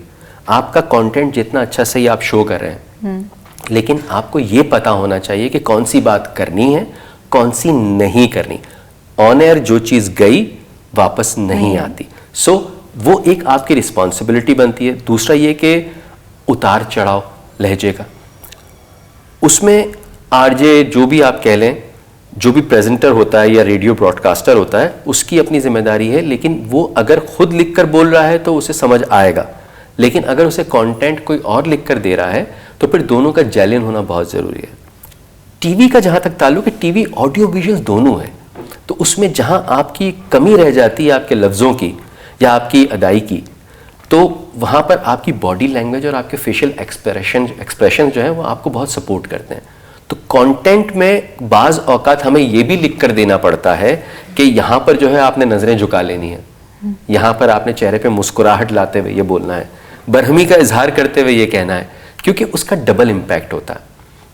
آپ کا کانٹینٹ جتنا اچھا صحیح آپ شو کر رہے ہیں، لیکن آپ کو یہ پتا ہونا چاہیے کہ کون سی بات کرنی ہے، کون سی نہیں کرنی. آن ایئر جو چیز گئی واپس نہیں آتی. سو وہ ایک آپ کی رسپانسبلٹی بنتی ہے. دوسرا یہ کہ اتار چڑھاؤ لہجے کا، اس میں آر جے جو بھی آپ کہہ لیں، جو بھی پریزنٹر ہوتا ہے یا ریڈیو براڈ کاسٹر ہوتا ہے، اس کی اپنی ذمہ داری ہے. لیکن وہ اگر خود لکھ کر بول رہا ہے تو اسے سمجھ آئے گا، لیکن اگر اسے کانٹینٹ کوئی اور لکھ کر دے رہا ہے تو پھر دونوں کا جیلن ہونا بہت ضروری ہے. ٹی وی کا جہاں تک تعلق ہے، ٹی وی آڈیو ویژول دونوں ہیں، تو اس میں جہاں آپ کی کمی رہ جاتی ہے آپ کے لفظوں کی یا آپ کی ادائی کی، تو وہاں پر آپ کی باڈی لینگویج اور آپ کے فیشل ایکسپریشن جو ہیں وہ آپ کو بہت سپورٹ کرتے ہیں. تو کانٹینٹ میں بعض اوقات ہمیں یہ بھی لکھ کر دینا پڑتا ہے کہ یہاں پر جو ہے آپ نے نظریں جھکا لینی ہیں، یہاں پر آپ نے چہرے پہ مسکراہٹ لاتے ہوئے یہ بولنا ہے، برہمی کا اظہار کرتے ہوئے یہ کہنا ہے، کیونکہ اس کا ڈبل امپیکٹ ہوتا ہے.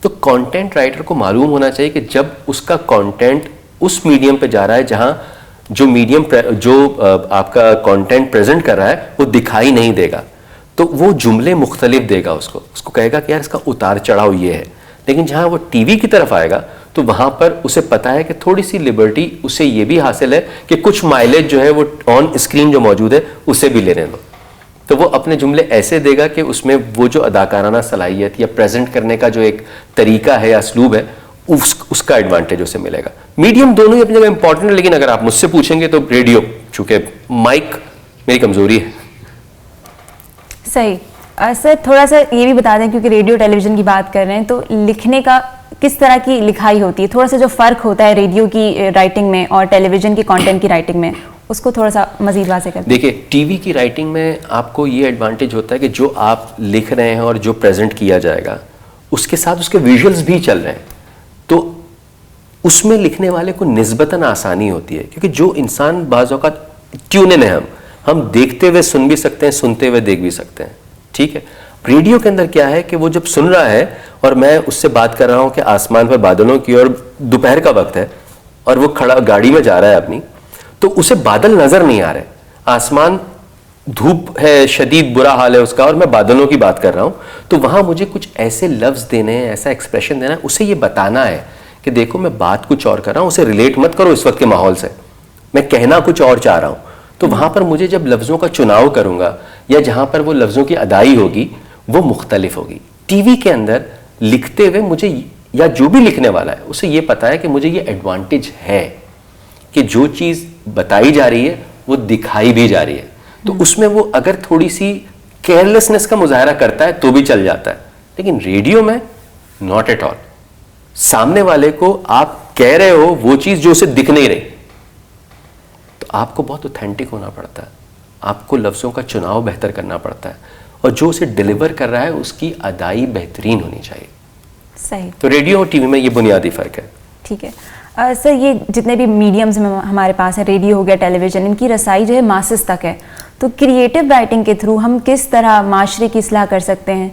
تو کانٹینٹ رائٹر کو معلوم ہونا چاہیے کہ جب اس کا کانٹینٹ اس میڈیم پہ جا رہا ہے جہاں جو میڈیم جو آپ کا کانٹینٹ پریزنٹ کر رہا ہے وہ دکھائی نہیں دے گا, تو وہ جملے مختلف دے گا, اس کو کہے گا کہ یار اس کا اتار چڑھاؤ یہ ہے. لیکن جہاں وہ ٹی وی کی طرف آئے گا تو وہاں پر اسے پتا ہے کہ تھوڑی سی لبرٹی اسے یہ بھی حاصل ہے کہ کچھ مائلیج جو ہے وہ آن اسکرین جو موجود ہے اسے بھی لینے دو. تو وہ اپنے جملے ایسے دے گا کہ اس میں وہ جو اداکارانہ صلاحیت یا پریزنٹ کرنے کا جو ایک طریقہ ہے یا اسلوب ہے اس کا ایڈوانٹیج اسے ملے گا. میڈیم دونوں ہی اپنی جگہ امپورٹنٹ ہے, لیکن اگر آپ مجھ سے پوچھیں گے تو ریڈیو, چونکہ مائک میری کمزوری ہے. صحیح. سر تھوڑا سا یہ بھی بتا دیں, کیونکہ ریڈیو ٹیلی ویژن کی بات کر رہے ہیں, تو لکھنے کا کس طرح کی لکھائی ہوتی ہے, تھوڑا سا جو فرق ہوتا ہے ریڈیو کی رائٹنگ میں اور ٹیلی ویژن کی کانٹینٹ کی رائٹنگ میں, اس کو تھوڑا سا مزید واضح کر دیں. دیکھیے ٹی وی کی رائٹنگ میں آپ کو یہ ایڈوانٹیج ہوتا ہے کہ جو آپ لکھ رہے ہیں اور جو پریزنٹ کیا جائے گا اس کے ساتھ اس کے ویژولز بھی چل رہے ہیں, تو اس میں لکھنے والے کو نسبتاً آسانی ہوتی ہے, کیونکہ جو انسان بعض اوقات ٹیونن ہے, ہم دیکھتے ہوئے سن بھی سکتے ہیں, سنتے ہوئے دیکھ بھی سکتے ہیں. ٹھیک ہے, ریڈیو کے اندر کیا ہے کہ وہ جب سن رہا ہے اور میں اس سے بات کر رہا ہوں کہ آسمان پر بادلوں کی اور دوپہر کا وقت ہے اور وہ کھڑا گاڑی میں جا رہا ہے اپنی, تو اسے بادل نظر نہیں آ رہے, آسمان دھوپ ہے, شدید برا حال ہے اس کا, اور میں بادلوں کی بات کر رہا ہوں, تو وہاں مجھے کچھ ایسے لفظ دینے ہیں, ایسا ایکسپریشن دینا ہے, اسے یہ بتانا ہے کہ دیکھو میں بات کچھ اور کر رہا ہوں, اسے ریلیٹ مت کرو اس وقت کے ماحول سے, میں کہنا کچھ اور چاہ رہا ہوں. تو وہاں پر مجھے جب لفظوں کا چناؤ کروں گا یا جہاں پر وہ لفظوں کی ادائی ہوگی وہ مختلف ہوگی. ٹی وی کے اندر لکھتے ہوئے مجھے یا جو بھی لکھنے والا ہے اسے یہ پتا ہے کہ مجھے یہ ایڈوانٹیج ہے کہ جو چیز بتائی جا رہی ہے وہ دکھائی بھی جا رہی ہے, تو اس میں وہ اگر تھوڑی سی کیئرلیسنس کا مظاہرہ کرتا ہے تو بھی چل جاتا ہے. لیکن ریڈیو میں ناٹ ایٹ آل, سامنے والے کو آپ کہہ رہے ہو وہ چیز جو اسے دکھ نہیں رہی, تو آپ کو بہت اوتھینٹک ہونا پڑتا ہے, آپ کو لفظوں کا چناؤ بہتر کرنا پڑتا ہے, اور جو اسے ڈیلیور کر رہا ہے اس کی ادائی بہترین ہونی چاہیے. صحیح. تو ریڈیو اور ٹی وی میں یہ بنیادی فرق ہے. ٹھیک ہے سر, یہ جتنے بھی میڈیمز ہمارے پاس ہیں, ریڈیو ہو گیا, ٹیلی ویژن, ان کی رسائی جو ہے ماسز تک ہے, تو کریٹو رائٹنگ کے تھرو ہم کس طرح معاشرے کی اصلاح کر سکتے ہیں,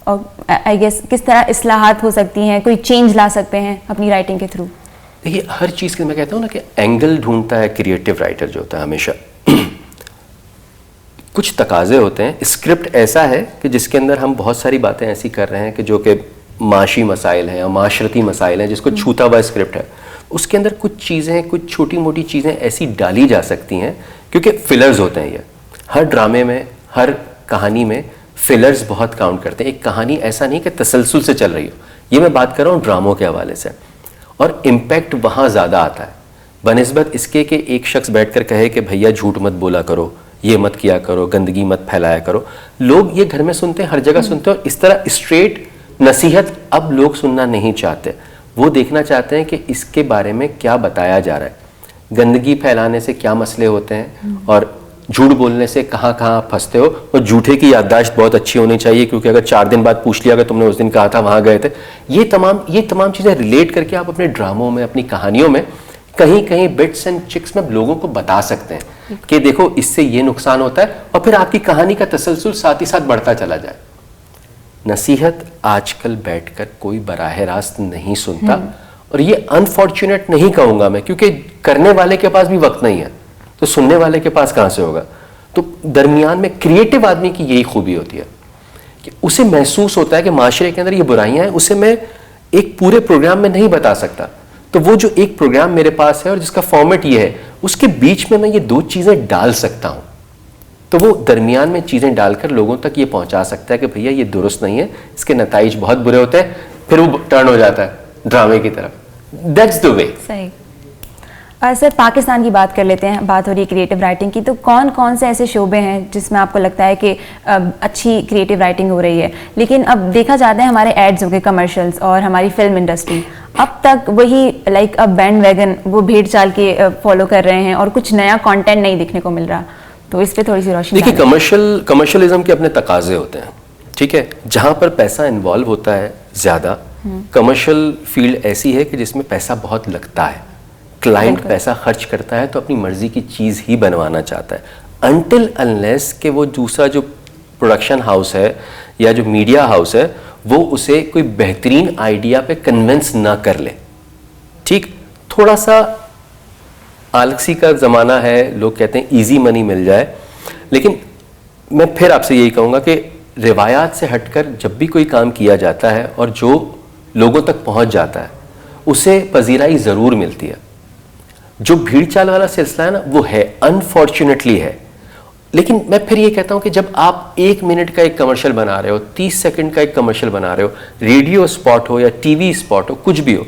اور آئی گیس کس طرح اصلاحات ہو سکتی ہیں, کوئی چینج لا سکتے ہیں اپنی رائٹنگ کے تھرو؟ دیکھیے ہر چیز کے میں کہتا ہوں نا کہ اینگل ڈھونڈتا ہے کریٹو رائٹر جو ہوتا ہے ہمیشہ. کچھ تقاضے ہوتے ہیں, اسکرپٹ ایسا ہے کہ جس کے اندر ہم بہت ساری باتیں ایسی کر رہے ہیں کہ جو کہ معاشی مسائل ہیں یا معاشرتی مسائل ہیں, جس کو چھوتا ہوا اسکرپٹ ہے, اس کے اندر کچھ چیزیں, کچھ چھوٹی موٹی چیزیں ایسی ڈالی جا سکتی ہیں, کیونکہ فلرز ہوتے ہیں. یہ ہر ڈرامے میں, ہر کہانی میں فلرز بہت کاؤنٹ کرتے ہیں. ایک کہانی ایسا نہیں کہ تسلسل سے چل رہی ہو, یہ میں بات کر رہا ہوں ڈراموں کے حوالے سے, اور امپیکٹ وہاں زیادہ آتا ہے بنسبت اس کے کہ ایک شخص بیٹھ کر کہے کہ بھیا جھوٹ مت بولا کرو, یہ مت کیا کرو, گندگی مت پھیلایا کرو. لوگ یہ گھر میں سنتے ہیں, ہر جگہ سنتے ہیں, اور اس طرح اسٹریٹ نصیحت اب لوگ سننا نہیں چاہتے. وہ دیکھنا چاہتے ہیں کہ اس کے بارے میں کیا بتایا جا رہا ہے, گندگی پھیلانے سے کیا مسئلے ہوتے ہیں, اور جھوٹ بولنے سے کہاں کہاں پھنستے ہو. اور جھوٹے کی یادداشت بہت اچھی ہونی چاہیے, کیونکہ اگر 4 دن بعد پوچھ لیا کہ تم نے اس دن کہا تھا وہاں گئے تھے. یہ تمام چیزیں ریلیٹ کر کے آپ اپنے ڈراموں میں, اپنی کہانیوں میں کہیں کہیں بٹس اینڈ چکس میں لوگوں کو بتا سکتے ہیں کہ دیکھو اس سے یہ نقصان ہوتا ہے, اور پھر آپ کی کہانی کا تسلسل ساتھ ہی ساتھ بڑھتا چلا جائے. نصیحت آج کل بیٹھ کر کوئی براہ راست نہیں سنتا, اور یہ انفارچونیٹ نہیں کہوں گا میں, کیونکہ کرنے والے کے پاس بھی وقت نہیں ہے, تو سننے والے کے پاس کہاں سے ہوگا. تو درمیان میں کریٹو آدمی کی یہی خوبی ہوتی ہے کہ اسے محسوس ہوتا ہے کہ معاشرے کے اندر یہ برائیاں ہیں, اسے میں ایک پورے پروگرام میں نہیں بتا سکتا, تو وہ جو ایک پروگرام میرے پاس ہے اور جس کا فارمیٹ یہ ہے, اس کے بیچ میں یہ 2 چیزیں ڈال سکتا ہوں, تو وہ درمیان میں چیزیں ڈال کر لوگوں تک یہ پہنچا سکتا ہے کہ بھیا یہ درست نہیں ہے, اس کے نتائج بہت برے ہوتے ہیں, پھر وہ ٹرن ہو جاتا ہے ڈرامے کی طرف. دیٹس دا وے. صحیح. سر پاکستان کی بات کر لیتے ہیں, بات ہو رہی ہے کریٹو رائٹنگ کی, تو کون کون سے ایسے شعبے ہیں جس میں آپ کو لگتا ہے کہ اچھی کریٹو رائٹنگ ہو رہی ہے؟ لیکن اب دیکھا جاتا ہے ہمارے ایڈز ہو گئے, کمرشلز, اور ہماری فلم انڈسٹری اب تک وہی لائک اب بینڈ ویگن, وہ بھیڑ چال کے فالو کر رہے ہیں, اور کچھ نیا کانٹینٹ نہیں دیکھنے کو مل رہا. تو اس پہ تھوڑی سی روشنی. دیکھیے کمرشلزم کے اپنے تقاضے ہوتے ہیں, ٹھیک ہے, جہاں پر پیسہ انوالو ہوتا ہے زیادہ, کمرشل فیلڈ ایسی ہے کہ جس میں پیسہ بہت لگتا ہے, کلائنٹ پیسہ خرچ کرتا ہے تو اپنی مرضی کی چیز ہی بنوانا چاہتا ہے, انٹل انلیس کہ وہ دوسرا جو پروڈکشن ہاؤس ہے یا جو میڈیا ہاؤس ہے وہ اسے کوئی بہترین آئیڈیا پہ کنونس نہ کر لے. ٹھیک, تھوڑا سا آلسی کا زمانہ ہے, لوگ کہتے ہیں ایزی منی مل جائے, لیکن میں پھر آپ سے یہی کہوں گا کہ روایات سے ہٹ کر جب بھی کوئی کام کیا جاتا ہے اور جو لوگوں تک پہنچ جاتا ہے اسے پذیرائی ضرور ملتی ہے. جو بھیڑ چال والا سلسلہ ہے نا وہ ہے, انفارچونیٹلی ہے, لیکن میں پھر یہ کہتا ہوں کہ جب آپ 1 منٹ کا ایک کمرشل بنا رہے ہو, 30 سیکنڈ کا ایک کمرشل بنا رہے ہو, ریڈیو اسپاٹ ہو یا ٹی وی اسپاٹ ہو, کچھ بھی ہو,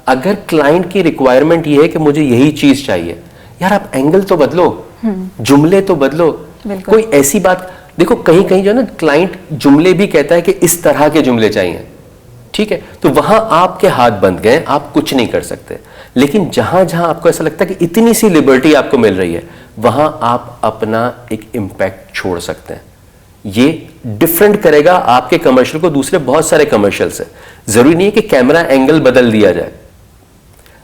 اگر کلائنٹ کی ریکوائرمنٹ یہ ہے کہ مجھے یہی چیز چاہیے, یار آپ اینگل تو بدلو, جملے تو بدلو. کوئی ایسی بات دیکھو, کہیں کہیں جو ہے نا کلائنٹ جملے بھی کہتا ہے کہ اس طرح کے جملے چاہیے, ٹھیک ہے, تو وہاں آپ کے ہاتھ بند گئے, آپ کچھ نہیں کر سکتے. لیکن جہاں جہاں آپ کو ایسا لگتا ہے کہ اتنی سی لبرٹی آپ کو مل رہی ہے, وہاں آپ اپنا ایک امپیکٹ چھوڑ سکتے ہیں. یہ ڈفرینٹ کرے گا آپ کے کمرشل کو دوسرے بہت سارے کمرشل سے. ضروری نہیں ہے کہ کیمرہ اینگل بدل دیا جائے,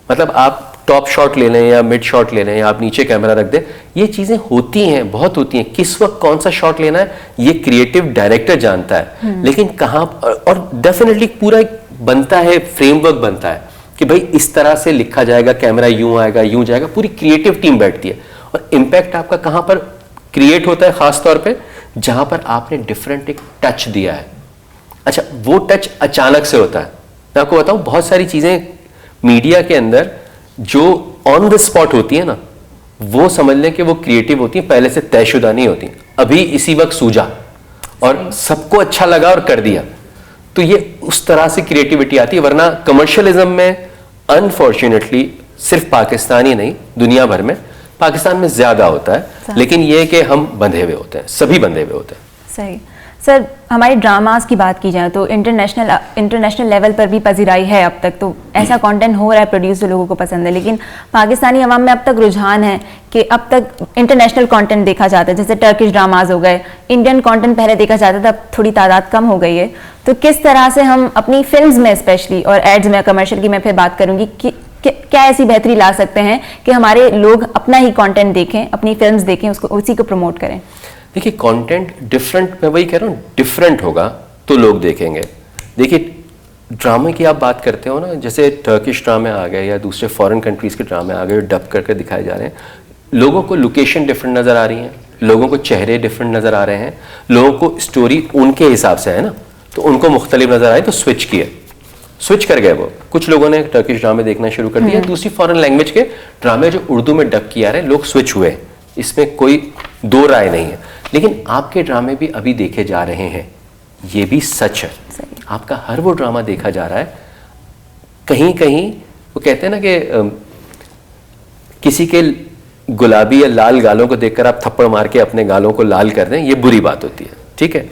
مطلب آپ ٹاپ شاٹ لے لیں یا مڈ شاٹ لے لیں یا آپ نیچے کیمرہ رکھ دیں, یہ چیزیں ہوتی ہیں, بہت ہوتی ہیں. کس وقت کون سا شاٹ لینا ہے یہ کریٹو ڈائریکٹر جانتا ہے, لیکن کہاں, اور ڈیفینیٹلی پورا بنتا ہے, فریم ورک بنتا ہے کہ بھائی اس طرح سے لکھا جائے گا, کیمرہ یوں آئے گا, یوں جائے گا, پوری کریٹو ٹیم بیٹھتی ہے. اور امپیکٹ آپ کا کہاں پر کریٹ ہوتا ہے, خاص طور پہ جہاں پر آپ نے ڈفرینٹ ایک ٹچ دیا ہے. اچھا, وہ ٹچ اچانک سے ہوتا ہے. میں آپ کو بتاؤں, بہت ساری چیزیں میڈیا کے اندر جو آن دا اسپاٹ ہوتی ہیں نا, وہ سمجھ لیں کہ وہ کریٹو ہوتی ہیں, پہلے سے طے شدہ نہیں ہوتی, ابھی اسی وقت سوجا اور سب کو اچھا لگا اور کر دیا. تو یہ اس طرح سے کریٹیوٹی آتی ہے. ورنہ کمرشلزم میں انفارچونیٹلی صرف پاکستان ہی نہیں, دنیا بھر میں, پاکستان میں زیادہ ہوتا ہے, لیکن یہ کہ ہم بندھے ہوئے ہوتے ہیں, سبھی بندھے ہوئے ہوتے ہیں. صحیح. سر, ہمارے ڈراماز کی بات کی جائے تو انٹرنیشنل لیول پر بھی پذیرائی ہے اب تک, تو ایسا کانٹینٹ ہو رہا ہے پروڈیوس جو لوگوں کو پسند ہے, لیکن پاکستانی عوام میں اب تک رجحان ہے کہ اب تک انٹرنیشنل کانٹینٹ دیکھا جاتا ہے. جیسے ٹرکش ڈراماز ہو گئے, انڈین کانٹینٹ پہلے دیکھا جاتا تھا, اب تھوڑی تعداد کم ہو گئی ہے. تو کس طرح سے ہم اپنی فلمز میں اسپیشلی, اور ایڈز میں, کمرشل کی میں پھر بات کروں گی, کیا ایسی بہتری لا سکتے ہیں کہ ہمارے لوگ اپنا ہی کانٹینٹ دیکھیں, اپنی فلمز دیکھیں, اس کو اسی کو پروموٹ کریں؟ دیکھیے, کانٹینٹ ڈفرینٹ, میں وہی کہہ رہا ہوں, ڈفرینٹ ہوگا تو لوگ دیکھیں گے. دیکھیے, ڈرامے کی آپ بات کرتے ہو نا, جیسے ٹرکش ڈرامے آ گئے یا دوسرے فورن کنٹریز کے ڈرامے آ گئے, ڈب کر کے دکھائے جا رہے ہیں. لوگوں کو لوکیشن ڈفرینٹ نظر آ رہی ہیں, لوگوں کو چہرے ڈفرینٹ نظر آ رہے ہیں, لوگوں کو اسٹوری ان کے حساب سے ہے نا, تو ان کو مختلف نظر آئے, تو سوئچ کر گئے. وہ کچھ لوگوں نے ٹرکش ڈرامے دیکھنا شروع کر دیا, دوسری فورن لینگویج کے ڈرامے جو اردو میں ڈب کیے آ رہے ہیں, لوگ سوئچ ہوئے, اس میں کوئی دو رائے نہیں ہے. لیکن آپ کے ڈرامے بھی ابھی دیکھے جا رہے ہیں, یہ بھی سچ ہے. آپ کا ہر وہ ڈرامہ دیکھا جا رہا ہے. کہیں کہیں وہ کہتے ہیں نا کہ کسی کے گلابی یا لال گالوں کو دیکھ کر آپ تھپڑ مار کے اپنے گالوں کو لال کر دیں, یہ بری بات ہوتی ہے. ٹھیک ہے,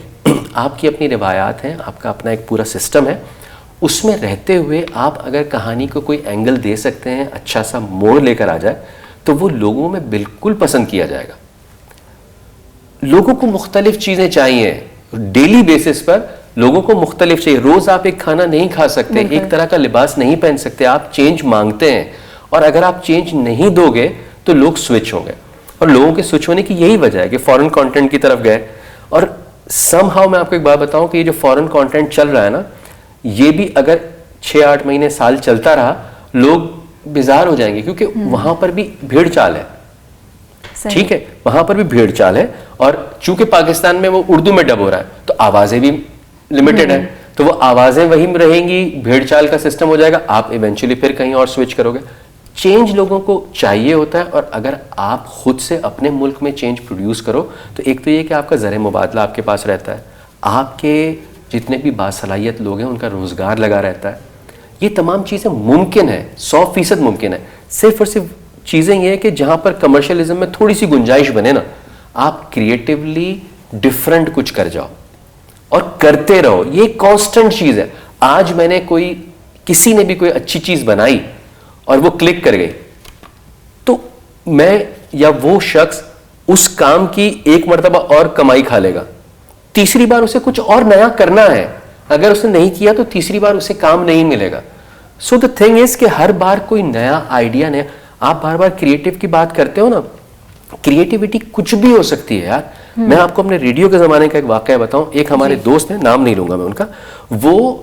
آپ کی اپنی روایات ہیں, آپ کا اپنا ایک پورا سسٹم ہے, اس میں رہتے ہوئے آپ اگر کہانی کو کوئی اینگل دے سکتے ہیں, اچھا سا موڑ لے کر آ جائے, تو وہ لوگوں میں بالکل پسند کیا جائے گا. لوگوں کو مختلف چیزیں چاہیے, ڈیلی بیسس پر لوگوں کو مختلف چاہیے. روز آپ ایک کھانا نہیں کھا سکتے, ایک طرح کا لباس نہیں پہن سکتے, آپ چینج مانگتے ہیں, اور اگر آپ چینج نہیں دو گے تو لوگ سوئچ ہوں گے. اور لوگوں کے سوئچ ہونے کی یہی وجہ ہے کہ فورن کانٹینٹ کی طرف گئے. اور سم ہاؤ میں آپ کو ایک بات بتاؤں کہ یہ جو فورن کانٹینٹ چل رہا ہے نا, یہ بھی اگر 6-8 مہینے سال چلتا رہا, لوگ بیزار ہو جائیں گے, کیونکہ وہاں پر بھی بھیڑ چال ہے. ٹھیک ہے, وہاں پر بھی بھیڑ چال ہے, اور چونکہ پاکستان میں وہ اردو میں ڈب ہو رہا ہے, تو آوازیں بھی لمیٹڈ ہیں, تو وہ آوازیں وہی رہیں گی, بھیڑ چال کا سسٹم ہو جائے گا, آپ ایونچولی پھر کہیں اور سوئچ کرو گے. چینج لوگوں کو چاہیے ہوتا ہے, اور اگر آپ خود سے اپنے ملک میں چینج پروڈیوس کرو, تو ایک تو یہ کہ آپ کا زر مبادلہ آپ کے پاس رہتا ہے, آپ کے جتنے بھی باصلاحیت لوگ ہیں ان کا روزگار لگا رہتا ہے. یہ تمام چیزیں ممکن ہے, 100% ممکن ہے. صرف اور صرف چیزیں یہ ہے کہ جہاں پر کمرشلزم میں تھوڑی سی گنجائش بنے نا, آپ کریٹیولی ڈفرینٹ کچھ کر جاؤ اور کرتے رہو. یہ کانسٹنٹ چیز ہے. آج میں نے کسی نے بھی کوئی اچھی چیز بنائی اور وہ کلک کر گئی, تو میں یا وہ شخص اس کام کی ایک مرتبہ اور کمائی کھا لے گا. تیسری بار اسے کچھ اور نیا کرنا ہے, اگر اس نے نہیں کیا تو تیسری بار اسے کام نہیں ملے گا. سو دا تھنگ از کہ ہر بار کوئی نیا آئیڈیا نیا, آپ بار بار کریٹو کی بات کرتے ہو نا, کریٹیوٹی کچھ بھی ہو سکتی ہے یار. میں آپ کو اپنے ریڈیو کے زمانے کا ایک واقعہ بتاؤں. ایک ہمارے دوست ہیں, نام نہیں لوں گا میں ان کا, وہ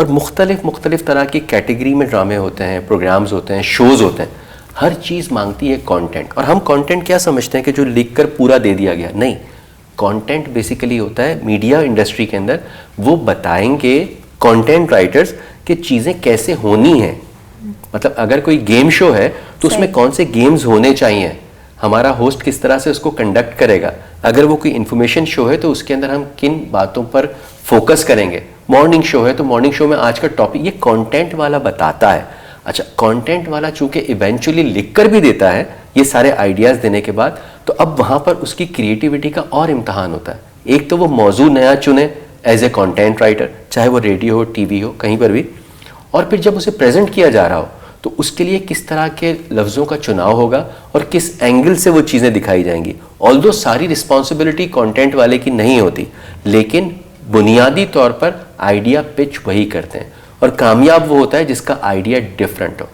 اور مختلف طرح کی کیٹیگری میں ڈرامے ہوتے ہیں, پروگرامز ہوتے ہیں, شوز ہوتے ہیں. ہر چیز مانگتی ہے کانٹینٹ. اور ہم کانٹینٹ کیا سمجھتے ہیں کہ جو لکھ کر پورا دے دیا گیا, نہیں. کانٹینٹ بیسیکلی ہوتا ہے میڈیا انڈسٹری کے اندر وہ بتائیں گے کانٹینٹ رائٹرز کہ چیزیں کیسے ہونی ہیں. مطلب اگر کوئی گیم شو ہے تو اس میں کون سے گیمز ہونے چاہیے, ہمارا ہوسٹ کس طرح سے اس کو کنڈکٹ کرے گا. اگر وہ کوئی انفارمیشن شو ہے تو اس کے اندر ہم کن باتوں پر فوکس کریں گے. مارننگ شو ہے تو مارننگ شو میں آج کا ٹاپک, یہ کانٹینٹ والا بتاتا ہے. اچھا, کانٹینٹ والا چونکہ ایونچولی لکھ کر بھی دیتا ہے یہ سارے آئیڈیاز دینے کے بعد, تو اب وہاں پر اس کی کریٹیوٹی کا اور امتحان ہوتا ہے. ایک تو وہ موضوع نیا چنے ایز اے کانٹینٹ رائٹر, چاہے وہ ریڈیو ہو, ٹی وی ہو, کہیں پر بھی, اور پھر جب اسے پریزنٹ کیا جا رہا ہو تو اس کے لیے کس طرح کے لفظوں کا چناؤ ہوگا اور کس اینگل سے وہ چیزیں دکھائی جائیں گی. آلدو ساری رسپانسبلٹی کانٹینٹ والے کی نہیں ہوتی, لیکن بنیادی طور پر آئیڈیا پچ وہی کرتے ہیں, اور کامیاب وہ ہوتا ہے جس کا آئیڈیا ڈفرینٹ ہو.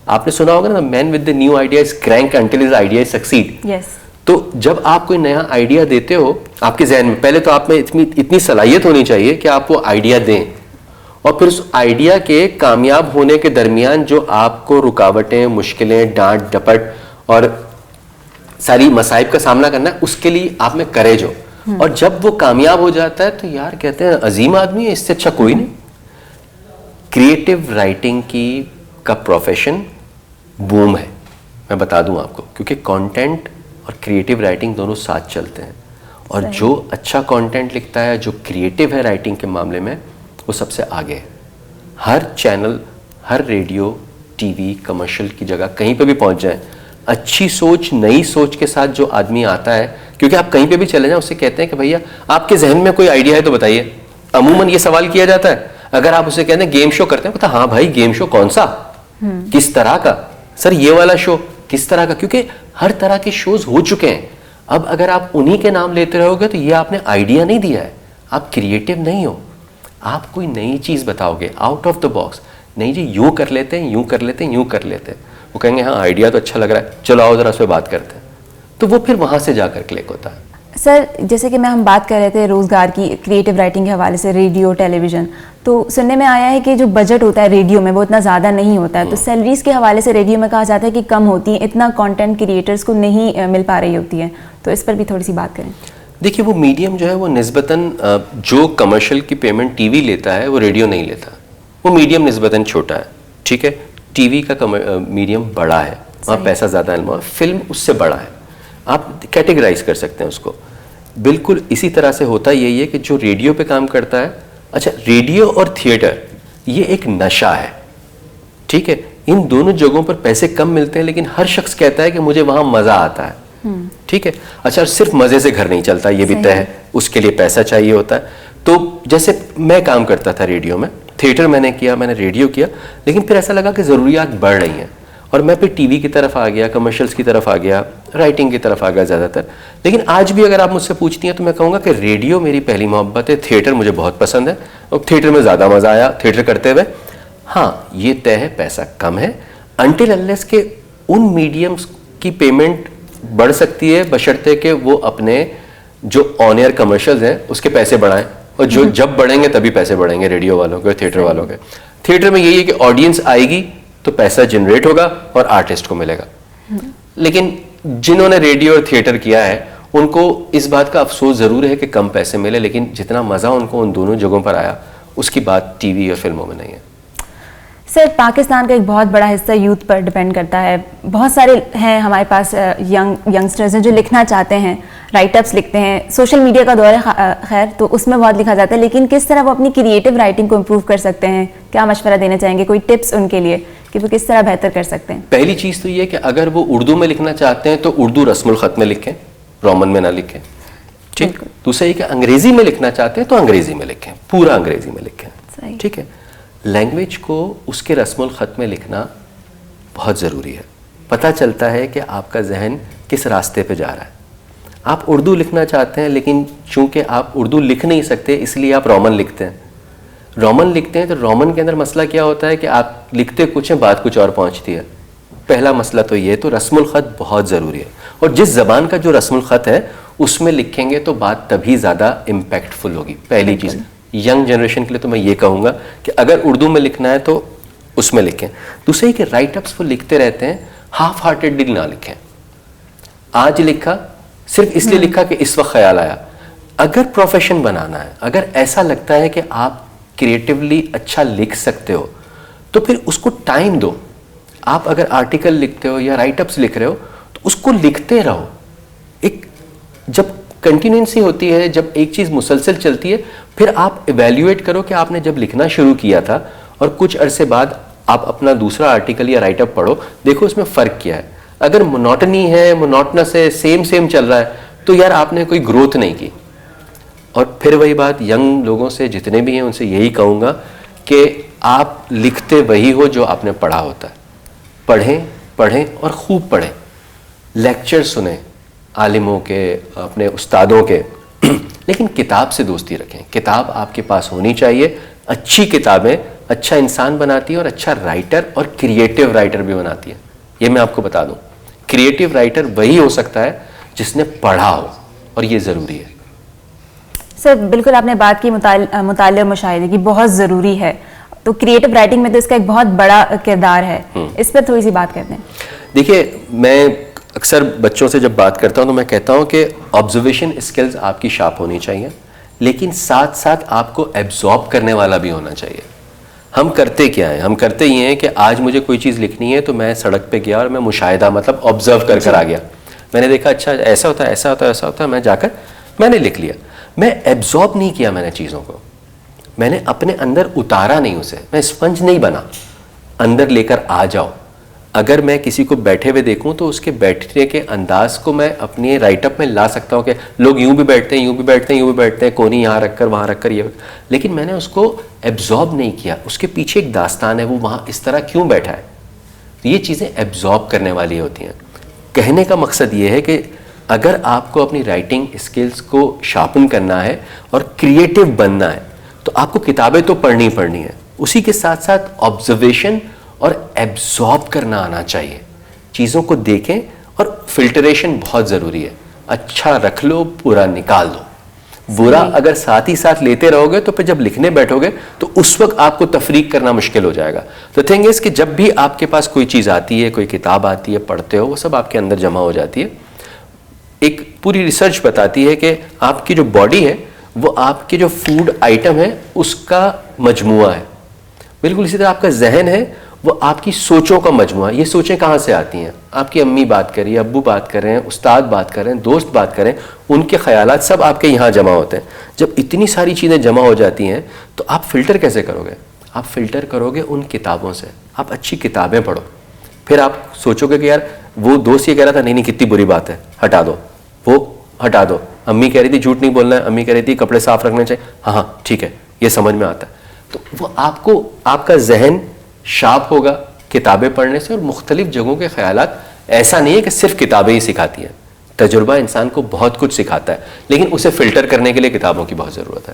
آپ نے سنا ہوگا نا, man with the new idea is crank until his idea succeed. تو جب آپ کوئی نیا آئیڈیا دیتے ہو آپ کے ذہن میں, پہلے تو آپ میں اتنی صلاحیت ہونی چاہیے کہ آپ وہ آئیڈیا دیں, اور پھر اس آئیڈیا کے کامیاب ہونے کے درمیان جو آپ کو رکاوٹیں, مشکلیں, ڈانٹ ڈپٹ اور ساری مصائب کا سامنا کرنا ہے, اس کے لیے آپ میں کریج ہو. اور جب وہ کامیاب ہو جاتا ہے تو یار کہتے ہیں عظیم آدمی ہے, اس سے اچھا کوئی نہیں. کریٹو رائٹنگ کا پروفیشن بوم ہے, میں بتا دوں آپ کو, کیونکہ کانٹینٹ اور کریٹو رائٹنگ دونوں ساتھ چلتے ہیں. اور جو اچھا کانٹینٹ لکھتا ہے, جو کریٹو ہے رائٹنگ کے معاملے میں, وہ سب سے آگے ہے. ہر چینل, ہر ریڈیو, ٹی وی, کمرشل کی جگہ کہیں پہ بھی پہنچ جائیں, اچھی سوچ, نئی سوچ کے ساتھ جو آدمی آتا ہے, کیونکہ آپ کہیں پہ بھی چلے جائیں اسے کہتے ہیں کہ بھیا آپ کے ذہن میں کوئی آئیڈیا ہے تو بتائیے. عموماً یہ سوال کیا جاتا ہے. اگر آپ اسے کہتے ہیں گیم شو کرتے ہیں, کہتا ہاں بھائی گیم شو کون سا, کس طرح کا, سر یہ والا شو کس طرح کا, کیونکہ ہر طرح کے شوز ہو چکے ہیں. اب اگر آپ انہی کے نام لیتے رہو گے تو یہ آپ نے آئیڈیا نہیں دیا ہے, آپ کریٹو نہیں ہو. آپ کوئی نئی چیز بتاؤ گے آؤٹ آف دا باکس, نہیں جی یوں کر لیتے ہیں, یوں کر لیتے ہیں, یوں کر لیتے ہیں, وہ کہیں گے ہاں آئیڈیا تو اچھا لگ رہا ہے, چلو آؤ ذرا اس پہ بات کرتے ہیں, تو وہ پھر وہاں سے جا کر کلک ہوتا ہے. سر جیسے کہ ہم بات کر رہے تھے روزگار کی کریٹو رائٹنگ کے حوالے سے, ریڈیو, ٹیلی ویژن, تو سننے میں آیا ہے کہ جو بجٹ ہوتا ہے ریڈیو میں وہ اتنا زیادہ نہیں ہوتا ہے, تو سیلریز کے حوالے سے ریڈیو میں کہا جاتا ہے کہ کم ہوتی ہیں, اتنا کانٹینٹ کریٹرز کو نہیں مل پا رہی ہوتی ہے, تو اس پر بھی تھوڑی سی بات کریں. دیکھیے وہ میڈیم جو ہے وہ نسبتاً جو کمرشل کی پیمنٹ ٹی وی لیتا ہے وہ ریڈیو نہیں لیتا, وہ میڈیم نسبتاً چھوٹا ہے. ٹھیک ہے, ٹی وی کا میڈیم بڑا ہے, وہاں پیسہ زیادہ ہے, فلم اس سے بڑا ہے, آپ کیٹیگرائز کر سکتے ہیں اس کو. بالکل اسی طرح سے ہوتا یہی ہے کہ جو ریڈیو پہ کام کرتا ہے, اچھا ریڈیو اور تھیٹر یہ ایک نشہ ہے. ٹھیک ہے, ان دونوں جگہوں پر پیسے کم ملتے ہیں, لیکن ہر شخص کہتا ہے کہ مجھے وہاں مزہ آتا ہے. ٹھیک ہے, اچھا صرف مزے سے گھر نہیں چلتا, یہ بھی طے ہے, اس کے لیے پیسہ چاہیے ہوتا ہے. تو جیسے میں کام کرتا تھا ریڈیو میں, تھیٹر میں نے کیا, میں نے ریڈیو کیا, لیکن پھر ایسا لگا کہ ضروریات بڑھ رہی ہیں, اور میں پھر ٹی وی کی طرف آ گیا, کمرشلز کی طرف آ گیا, رائٹنگ کی طرف آ گیا زیادہ تر. لیکن آج بھی اگر آپ مجھ سے پوچھتی ہیں تو میں کہوں گا کہ ریڈیو میری پہلی محبت ہے, تھیٹر مجھے بہت پسند ہے, اور تھیٹر میں زیادہ مزہ آیا تھیٹر کرتے ہوئے. ہاں یہ طے ہے پیسہ کم ہے, انٹل انلیس کہ ان میڈیمز کی پیمنٹ بڑھ سکتی ہے بشرطے کہ وہ اپنے جو آن ایئر کمرشلز ہیں اس کے پیسے بڑھائیں, اور جو جب بڑھیں گے تبھی پیسے بڑھیں گے ریڈیو والوں کے, تھیٹر والوں کے. تھیٹر میں یہی ہے کہ آڈینس آئے گی تو پیسہ جنریٹ ہوگا اور آرٹسٹ کو ملے گا. لیکن جنہوں نے ریڈیو اور تھیٹر کیا ہے ان کو اس بات کا افسوس ضرور ہے کہ کم پیسے ملے, لیکن جتنا مزہ ان کو ان دونوں جگہوں پر آیا اس کی بات ٹی وی اور فلموں میں نہیں ہے. سر پاکستان کا ایک بہت بڑا حصہ یوتھ پر ڈپینڈ کرتا ہے. بہت سارے ہیں ہمارے پاس ینگسٹرز ہیں جو لکھنا چاہتے ہیں, رائٹ اپس لکھتے ہیں, سوشل میڈیا کا دور ہے خیر تو اس میں بہت لکھا جاتا ہے, لیکن کس طرح وہ اپنی کریٹو رائٹنگ کو امپروو کر سکتے ہیں, کیا مشورہ دینا چاہیں گے, کوئی ٹپس ان کے لیے کہ وہ کس طرح بہتر کر سکتے ہیں؟ پہلی چیز تو یہ کہ اگر وہ اردو میں لکھنا چاہتے ہیں تو اردو رسم الخط میں لکھیں, رومن میں نہ لکھیں. ٹھیک. دوسرا یہ کہ انگریزی میں لکھنا چاہتے ہیں تو انگریزی میں لکھیں, پورا انگریزی میں لکھیں. ٹھیک ہے, لینگویج کو اس کے رسم الخط میں لکھنا بہت ضروری ہے. پتہ چلتا ہے کہ آپ کا ذہن کس راستے پہ جا رہا ہے. آپ اردو لکھنا چاہتے ہیں لیکن چونکہ آپ اردو لکھ نہیں سکتے اس لیے آپ رومن لکھتے ہیں. رومن لکھتے ہیں تو رومن کے اندر مسئلہ کیا ہوتا ہے کہ آپ لکھتے کچھ ہیں بات کچھ اور پہنچتی ہے. پہلا مسئلہ تو یہ, تو رسم الخط بہت ضروری ہے, اور جس زبان کا جو رسم الخط ہے اس میں لکھیں گے تو بات تبھی زیادہ امپیکٹ فل ہوگی. پہلی چیز. ینگ جنریشن کے لیے تو میں یہ کہوں گا کہ اگر اردو میں لکھنا ہے تو اس میں لکھیں. دوسرے کہ رائٹ اپس وہ لکھتے رہتے ہیں, ہاف ہارٹیڈلی نہ لکھیں. آج لکھا, صرف اس لیے لکھا کہ اس وقت خیال آیا. اگر پروفیشن بنانا ہے, اگر ایسا لگتا ہے کہ آپ کریٹیولی اچھا لکھ سکتے ہو, تو پھر اس کو ٹائم دو. آپ اگر آرٹیکل لکھتے ہو یا رائٹ اپس لکھ رہے ہو تو اس کو لکھتے رہو. ایک جب کنٹینوئنسی ہوتی ہے, جب ایک چیز مسلسل چلتی ہے, پھر آپ ایویلیویٹ کرو کہ آپ نے جب لکھنا شروع کیا تھا اور کچھ عرصے بعد آپ اپنا دوسرا آرٹیکل یا رائٹ اپ پڑھو, دیکھو اس میں فرق کیا ہے. اگر مونوٹنی ہے, مونوٹنس ہے, سیم چل رہا ہے, تو یار آپ نے کوئی گروتھ نہیں کی. اور پھر وہی بات, ینگ لوگوں سے جتنے بھی ہیں ان سے یہی کہوں گا کہ آپ لکھتے وہی ہو جو آپ نے پڑھا ہوتا ہے. پڑھیں اور خوب پڑھیں. لیکچر سنیں عالموں کے, اپنے استادوں کے, لیکن کتاب سے دوستی رکھیں. کتاب آپ کے پاس ہونی چاہیے. اچھی کتابیں اچھا انسان بناتی ہے اور اچھا رائٹر اور کریٹیو رائٹر بھی بناتی ہے. یہ میں آپ کو بتا دوں, کریٹیو رائٹر وہی ہو سکتا ہے جس نے پڑھا ہو, اور یہ ضروری ہے. سر بالکل آپ نے بات کی مطالعہ اور مشاہدے کی, بہت ضروری ہے. تو کریٹو رائٹنگ میں تو اس کا ایک بہت بڑا کردار ہے, اس پر تھوڑی سی بات کرتے ہیں. دیکھیے, میں اکثر بچوں سے جب بات کرتا ہوں تو میں کہتا ہوں کہ آبزرویشن اسکلز آپ کی شارپ ہونی چاہیے, لیکن ساتھ ساتھ آپ کو ایبزارب کرنے والا بھی ہونا چاہیے. ہم کرتے کیا ہیں, ہم کرتے یہ ہیں کہ آج مجھے کوئی چیز لکھنی ہے تو میں سڑک پہ گیا اور میں مشاہدہ مطلب آبزرو کر آ گیا. میں نے دیکھا اچھا ایسا ہوتا ہے, ایسا ہوتا ہے, ایسا ہوتا ہے, میں جا کر میں نے لکھ لیا. میں ایبزارب نہیں کیا میں نے چیزوں کو, میں نے اپنے اندر اتارا نہیں اسے. میں اسپنج نہیں بنا, اندر لے کر آ جاؤ. اگر میں کسی کو بیٹھے ہوئے دیکھوں تو اس کے بیٹھنے کے انداز کو میں اپنے رائٹ اپ میں لا سکتا ہوں کہ لوگ یوں بھی بیٹھتے ہیں, یوں بھی بیٹھتے ہیں, یوں بھی بیٹھتے ہیں, کونی یہاں رکھ کر وہاں رکھ کر, یہ. لیکن میں نے اس کو ایبزارب نہیں کیا. اس کے پیچھے ایک داستان ہے, وہ وہاں اس طرح کیوں بیٹھا ہے. یہ چیزیں ایبزارب کرنے والی ہوتی ہیں. کہنے کا مقصد یہ ہے کہ اگر آپ کو اپنی رائٹنگ اسکلز کو شارپن کرنا ہے اور کریٹیو بننا ہے تو آپ کو کتابیں تو پڑھنی ہیں, اسی کے ساتھ ساتھ آبزرویشن اور ایبزارب کرنا آنا چاہیے. چیزوں کو دیکھیں, اور فلٹریشن بہت ضروری ہے. اچھا رکھ لو, برا نکال دو. برا اگر ساتھ ہی ساتھ لیتے رہو گے تو پھر جب لکھنے بیٹھو گے تو اس وقت آپ کو تفریق کرنا مشکل ہو جائے گا. تو تھنگ از کہ جب بھی آپ کے پاس کوئی چیز آتی ہے, کوئی کتاب آتی ہے, پڑھتے ہو, وہ سب آپ کے اندر جمع ہو جاتی ہے. ایک پوری ریسرچ بتاتی ہے کہ آپ کی جو باڈی ہے وہ آپ کے جو فوڈ آئٹم ہے اس کا مجموعہ ہے. بالکل اسی طرح آپ کا ذہن ہے وہ آپ کی سوچوں کا مجموعہ. یہ سوچیں کہاں سے آتی ہیں؟ آپ کی امی بات کر رہی ہے, ابو بات کر رہے ہیں, استاد بات کر رہے ہیں, دوست بات کر رہے ہیں, ان کے خیالات سب آپ کے یہاں جمع ہوتے ہیں. جب اتنی ساری چیزیں جمع ہو جاتی ہیں تو آپ فلٹر کیسے کرو گے؟ آپ فلٹر کرو گے ان کتابوں سے. آپ اچھی کتابیں پڑھو. پھر آپ سوچو گے کہ یار وہ دوست یہ کہہ رہا تھا, نہیں کتنی بری بات ہے, ہٹا دو, وہ ہٹا دو. امی کہہ رہی تھی جھوٹ نہیں بولنا ہے, امی کہہ رہی تھی کپڑے صاف رکھنے چاہیے, ہاں ٹھیک ہے, یہ سمجھ میں آتا ہے. تو وہ آپ کو, آپ کا ذہن شارپ ہوگا کتابیں پڑھنے سے, اور مختلف جگہوں کے خیالات. ایسا نہیں ہے کہ صرف کتابیں ہی سکھاتی ہیں, تجربہ انسان کو بہت کچھ سکھاتا ہے, لیکن اسے فلٹر کرنے کے لیے کتابوں کی بہت ضرورت ہے.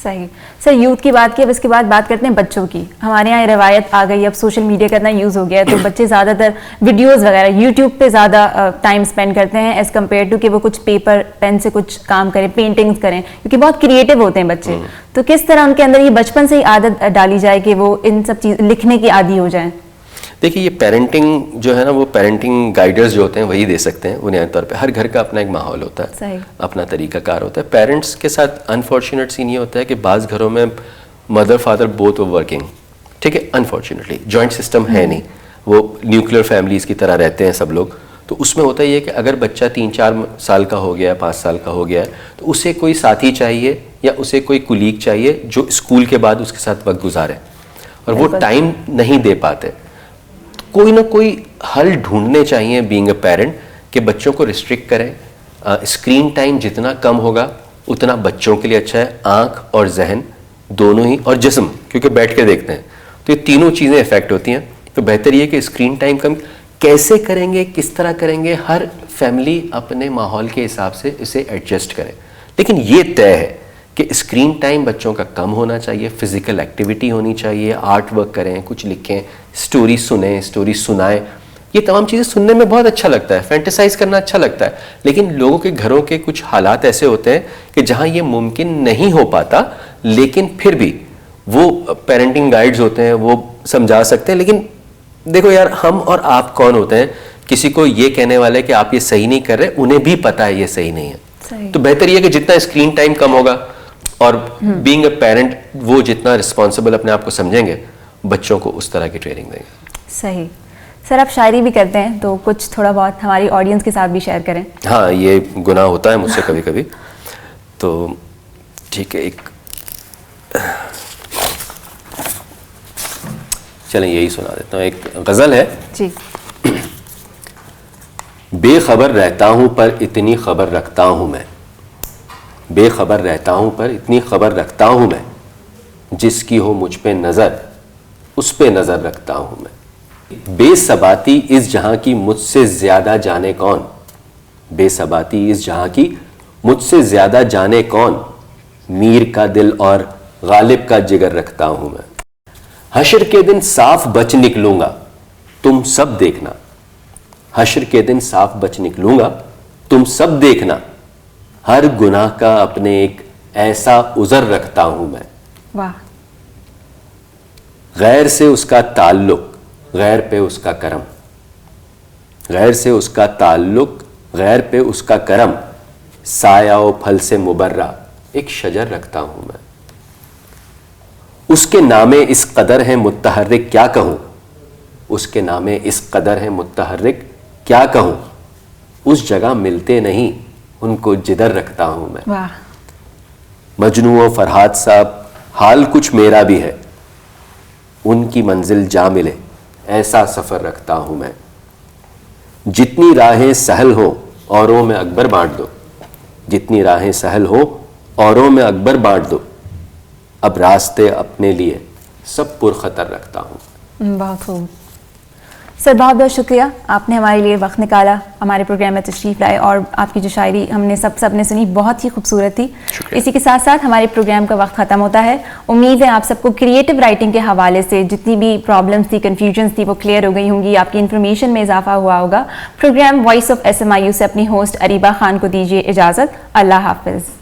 صحیح. سر یوتھ کی بات کی, اب اس کے بعد بات کرتے ہیں بچوں کی. ہمارے یہاں روایت آ گئی, اب سوشل میڈیا کا اتنا یوز ہو گیا ہے تو بچے زیادہ تر ویڈیوز وغیرہ یوٹیوب پہ زیادہ ٹائم اسپینڈ کرتے ہیں ایز کمپیئر ٹو کہ وہ کچھ پیپر پین سے کچھ کام کریں, پینٹنگز کریں, کیونکہ بہت کریٹو ہوتے ہیں بچے. تو کس طرح ان کے اندر یہ بچپن سے ہی عادت ڈالی جائے کہ وہ ان سب چیز لکھنے کی عادی ہو جائیں؟ دیکھیے, یہ پیرنٹنگ جو ہے نا, وہ پیرنٹنگ گائیڈرز جو ہوتے ہیں وہی دے سکتے ہیں بنیادی طور پہ. ہر گھر کا اپنا ایک ماحول ہوتا ہے, اپنا طریقہ کار ہوتا ہے. پیرنٹس کے ساتھ انفارچونیٹ سین یہ ہوتا ہے کہ بعض گھروں میں مدر فادر بوتھ ورکنگ, ٹھیک ہے, انفارچونیٹلی جوائنٹ سسٹم ہے نہیں, وہ نیوکلیر فیملیز کی طرح رہتے ہیں سب لوگ. تو اس میں ہوتا یہ کہ اگر بچہ 3-4 سال کا ہو گیا ہے, 5 سال کا ہو گیا ہے, تو اسے کوئی ساتھی چاہیے یا اسے کوئی کولیگ چاہیے جو اسکول کے بعد اس کے ساتھ وقت گزارے, اور وہ ٹائم نہیں دے پاتے. کوئی نہ کوئی حل ڈھونڈنے چاہیے بینگ اے پیرنٹ کہ بچوں کو ریسٹرکٹ کریں. اسکرین ٹائم جتنا کم ہوگا اتنا بچوں کے لیے اچھا ہے. آنکھ اور ذہن دونوں ہی, اور جسم, کیونکہ بیٹھ کے دیکھتے ہیں تو یہ تینوں چیزیں افیکٹ ہوتی ہیں. تو بہتر یہ کہ اسکرین ٹائم کم کیسے کریں گے, کس طرح کریں گے, ہر فیملی اپنے ماحول کے حساب سے اسے ایڈجسٹ کرے. لیکن یہ طے ہے کہ اسکرین ٹائم بچوں کا کم ہونا چاہیے, فزیکل ایکٹیویٹی ہونی چاہیے, آرٹ ورک کریں, کچھ لکھیں, اسٹوری سنیں, اسٹوری سنائیں. یہ تمام چیزیں سننے میں بہت اچھا لگتا ہے, فینٹیسائز کرنا اچھا لگتا ہے, لیکن لوگوں کے گھروں کے کچھ حالات ایسے ہوتے ہیں کہ جہاں یہ ممکن نہیں ہو پاتا, لیکن پھر بھی وہ پیرنٹنگ گائیڈز ہوتے ہیں, وہ سمجھا سکتے ہیں. لیکن دیکھو یار, ہم اور آپ کون ہوتے ہیں کسی کو یہ کہنے والے کہ آپ یہ صحیح نہیں کر رہے, انہیں بھی پتا ہے یہ صحیح نہیں ہے. تو بہتر یہ کہ جتنا اسکرین ٹائم کم ہوگا اور بینگ اے پیرنٹ وہ جتنا رسپانسبل اپنے آپ کو سمجھیں گے, بچوں کو اس طرح کی ٹریننگ دیں گے. صحیح. سر آپ شاعری بھی کرتے ہیں, تو کچھ تھوڑا بہت ہماری آڈینس کے ساتھ بھی شیئر کریں. ہاں, یہ گناہ ہوتا ہے مجھ سے کبھی کبھی, تو ٹھیک ہے, ایک چلیں یہی سنا دیتا ہوں. ایک غزل ہے. جی. بے خبر رہتا ہوں پر اتنی خبر رکھتا ہوں میں, بے خبر رہتا ہوں پر اتنی خبر رکھتا ہوں میں, جس کی ہو مجھ پہ نظر اس پہ نظر رکھتا ہوں میں. بے ثباتی اس جہاں کی مجھ سے زیادہ جانے کون, بے ثباتی اس جہاں کی مجھ سے زیادہ جانے کون, میر کا دل اور غالب کا جگر رکھتا ہوں میں. حشر کے دن صاف بچ نکلوں گا تم سب دیکھنا, حشر کے دن صاف بچ نکلوں گا تم سب دیکھنا, ہر گناہ کا اپنے ایک ایسا عذر رکھتا ہوں میں. واہ. غیر سے اس کا تعلق غیر پہ اس کا کرم, غیر سے اس کا تعلق غیر پہ اس کا کرم, سایہ و پھل سے مبرہ ایک شجر رکھتا ہوں میں. اس کے نامے اس قدر ہیں متحرک کیا کہوں, اس کے نامے اس قدر ہیں متحرک کیا کہوں, اس جگہ ملتے نہیں ان کو جدھر رکھتا ہوں میں. واہ. مجنوں و فرحات صاحب حال کچھ میرا بھی ہے, ان کی منزل جا ملے ایسا سفر رکھتا ہوں میں. جتنی راہیں سہل ہو اوروں میں اکبر بانٹ دو, جتنی راہیں سہل ہو اوروں میں اکبر بانٹ دو, اب راستے اپنے لیے سب پرخطر رکھتا ہوں. بہت خوب. سر بہت بہت شکریہ, آپ نے ہمارے لیے وقت نکالا, ہمارے پروگرام میں تشریف لائے, اور آپ کی جو شاعری ہم نے سب نے سنی بہت ہی خوبصورت تھی. اسی کے ساتھ ساتھ ہمارے پروگرام کا وقت ختم ہوتا ہے. امید ہے آپ سب کو کریٹو رائٹنگ کے حوالے سے جتنی بھی پرابلمس تھی, کنفیوژنس تھی, وہ کلیئر ہو گئی ہوں گی, آپ کی انفارمیشن میں اضافہ ہوا ہوگا. پروگرام وائس آف SMIU سے اپنی ہوسٹ اریبہ خان کو دیجیے اجازت. اللہ حافظ.